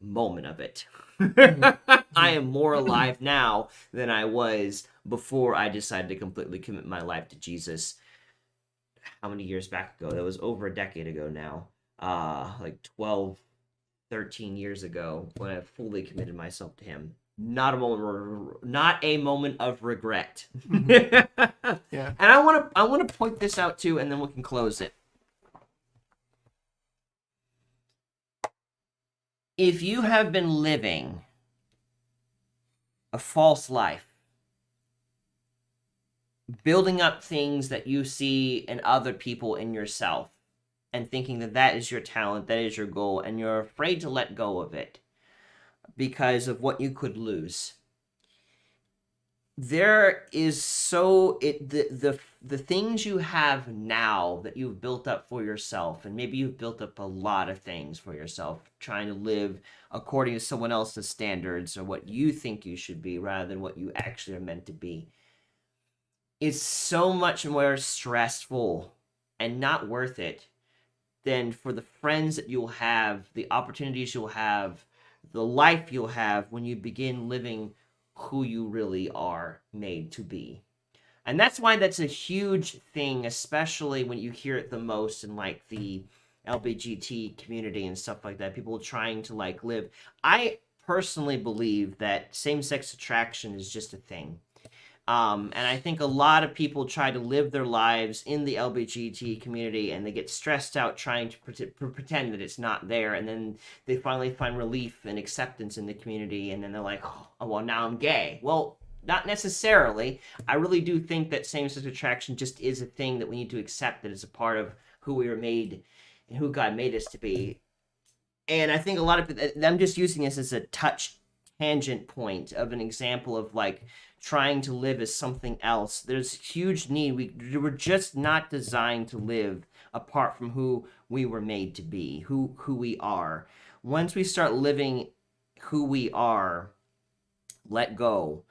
moment of it. I am more alive now than I was before I decided to completely commit my life to Jesus. How many years back ago? That was over a decade ago now. Like 12, 13 years ago, when I fully committed myself to him. Not a moment of regret. Yeah. And I want to point this out too, and then we can close it. If you have been living a false life, building up things that you see in other people in yourself, and thinking that that is your talent, that is your goal, and you're afraid to let go of it because of what you could lose, there is the things you have now that you've built up for yourself, and maybe you've built up a lot of things for yourself, trying to live according to someone else's standards or what you think you should be rather than what you actually are meant to be. It's so much more stressful and not worth it than for the friends that you'll have, the opportunities you'll have, the life you'll have when you begin living who you really are made to be. And that's why that's a huge thing, especially when you hear it the most in like the LGBT community and stuff like that. People trying to like live. I personally believe that same-sex attraction is just a thing. And I think a lot of people try to live their lives in the LGBT community, and they get stressed out trying to pretend that it's not there, and then they finally find relief and acceptance in the community, and then they're like, oh, well, now I'm gay. Well, not necessarily. I really do think that same-sex attraction just is a thing that we need to accept, that it's a part of who we were made and who God made us to be. And I think a lot of I'm just using this as a tangent point of an example of like trying to live as something else. There's huge need. We're just not designed to live apart from who we were made to be, who we are. Once we start living who we are, let go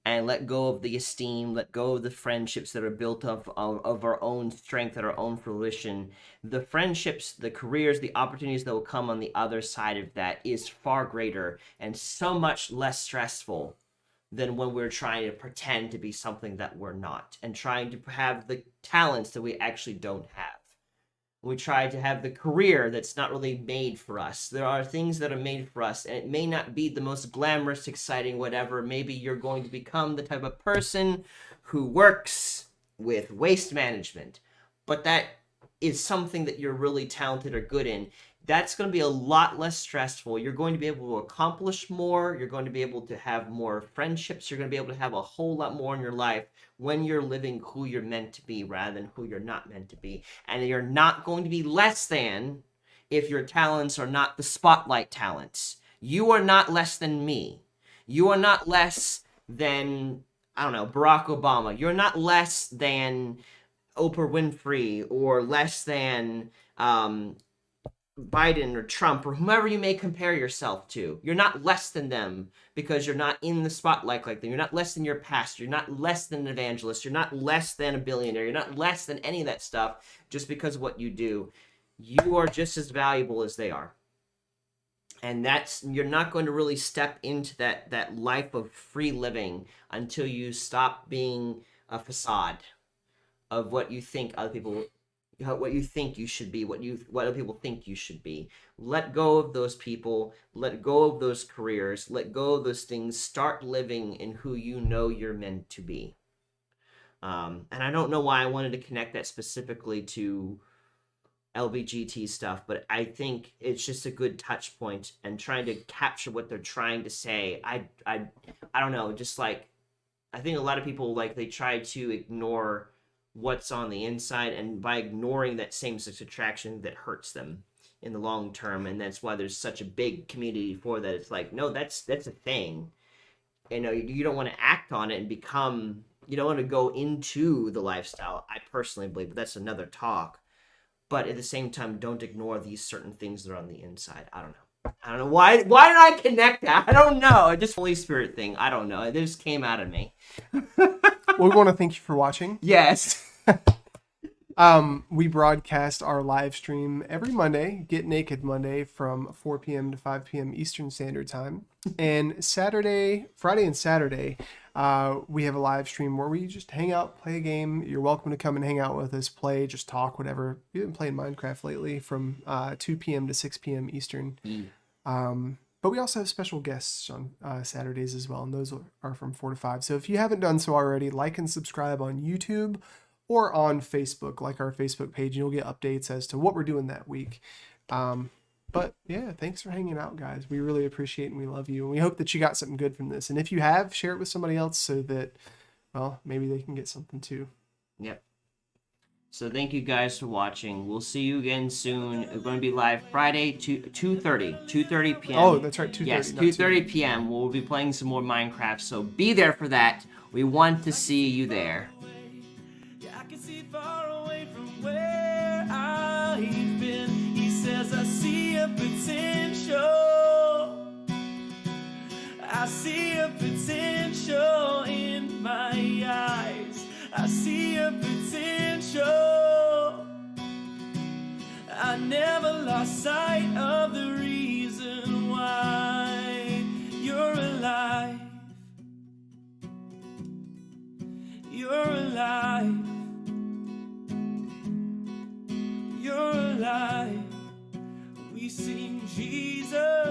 of the esteem, let go of the friendships that are built of our own strength and our own fruition. The friendships, the careers, the opportunities that will come on the other side of that is far greater and so much less stressful than when we're trying to pretend to be something that we're not, and trying to have the talents that we actually don't have. We try to have the career that's not really made for us. There are things that are made for us, and it may not be the most glamorous, exciting, whatever. Maybe you're going to become the type of person who works with waste management, but that is something that you're really talented or good in. that's going to be a lot less stressful. You're going to be able to accomplish more. You're going to be able to have more friendships. You're going to be able to have a whole lot more in your life when you're living who you're meant to be rather than who you're not meant to be. And you're not going to be less than if your talents are not the spotlight talents. You are not less than me. You are not less than, I don't know, Barack Obama. You're not less than Oprah Winfrey or less than Biden or Trump or whomever you may compare yourself to. You're not less than them because you're not in the spotlight like them. You're not less than your pastor. You're not less than an evangelist. You're not less than a billionaire. You're not less than any of that stuff just because of what you do. You are just as valuable as they are. And you're not going to really step into that life of free living until you stop being a facade of what you think other people, what you think you should be, what other people think you should be. Let go of those people, let go of those careers, let go of those things. Start living in who you know you're meant to be. And I don't know why I wanted to connect that specifically to LBGT stuff, but I think it's just a good touch point and trying to capture what they're trying to say. I don't know, just like I think a lot of people like they try to ignore what's on the inside, and by ignoring that same-sex attraction, that hurts them in the long term, and that's why there's such a big community for that. It's like, no, that's a thing. You know, you don't want to act on it and become, you don't want to go into the lifestyle. I personally believe, but that's another talk. But at the same time, don't ignore these certain things that are on the inside. I don't know why did I connect that? I don't know. It just Holy Spirit thing. I don't know. It just came out of me. Well, we want to thank you for watching. Yes. We broadcast our live stream every Monday, Get Naked Monday, from 4 p.m. to 5 p.m. Eastern Standard Time. And Friday and Saturday, we have a live stream where we just hang out, play a game. You're welcome to come and hang out with us, play, just talk, whatever. We've been playing Minecraft lately from 2 p.m. to 6 p.m. Eastern. But we also have special guests on Saturdays as well, and those are from 4 to 5. So if you haven't done so already, like and subscribe on YouTube or on Facebook, like our Facebook page, and you'll get updates as to what we're doing that week. But yeah, thanks for hanging out, guys. We really appreciate it, and we love you. And we hope that you got something good from this. And if you have, share it with somebody else so that, well, maybe they can get something too. Yep. So thank you guys for watching. We'll see you again soon. We're going to be live Friday, 2:30 p.m. Oh, that's right, 2:30. Yes, 2:30 p.m. We'll be playing some more Minecraft, so be there for that. We want to see you there. I can see far away from where I've been. He says I see a potential. I see a potential in my eyes. I see a potential. I never lost sight of the reason why you're alive. You're alive. You're alive. We sing Jesus.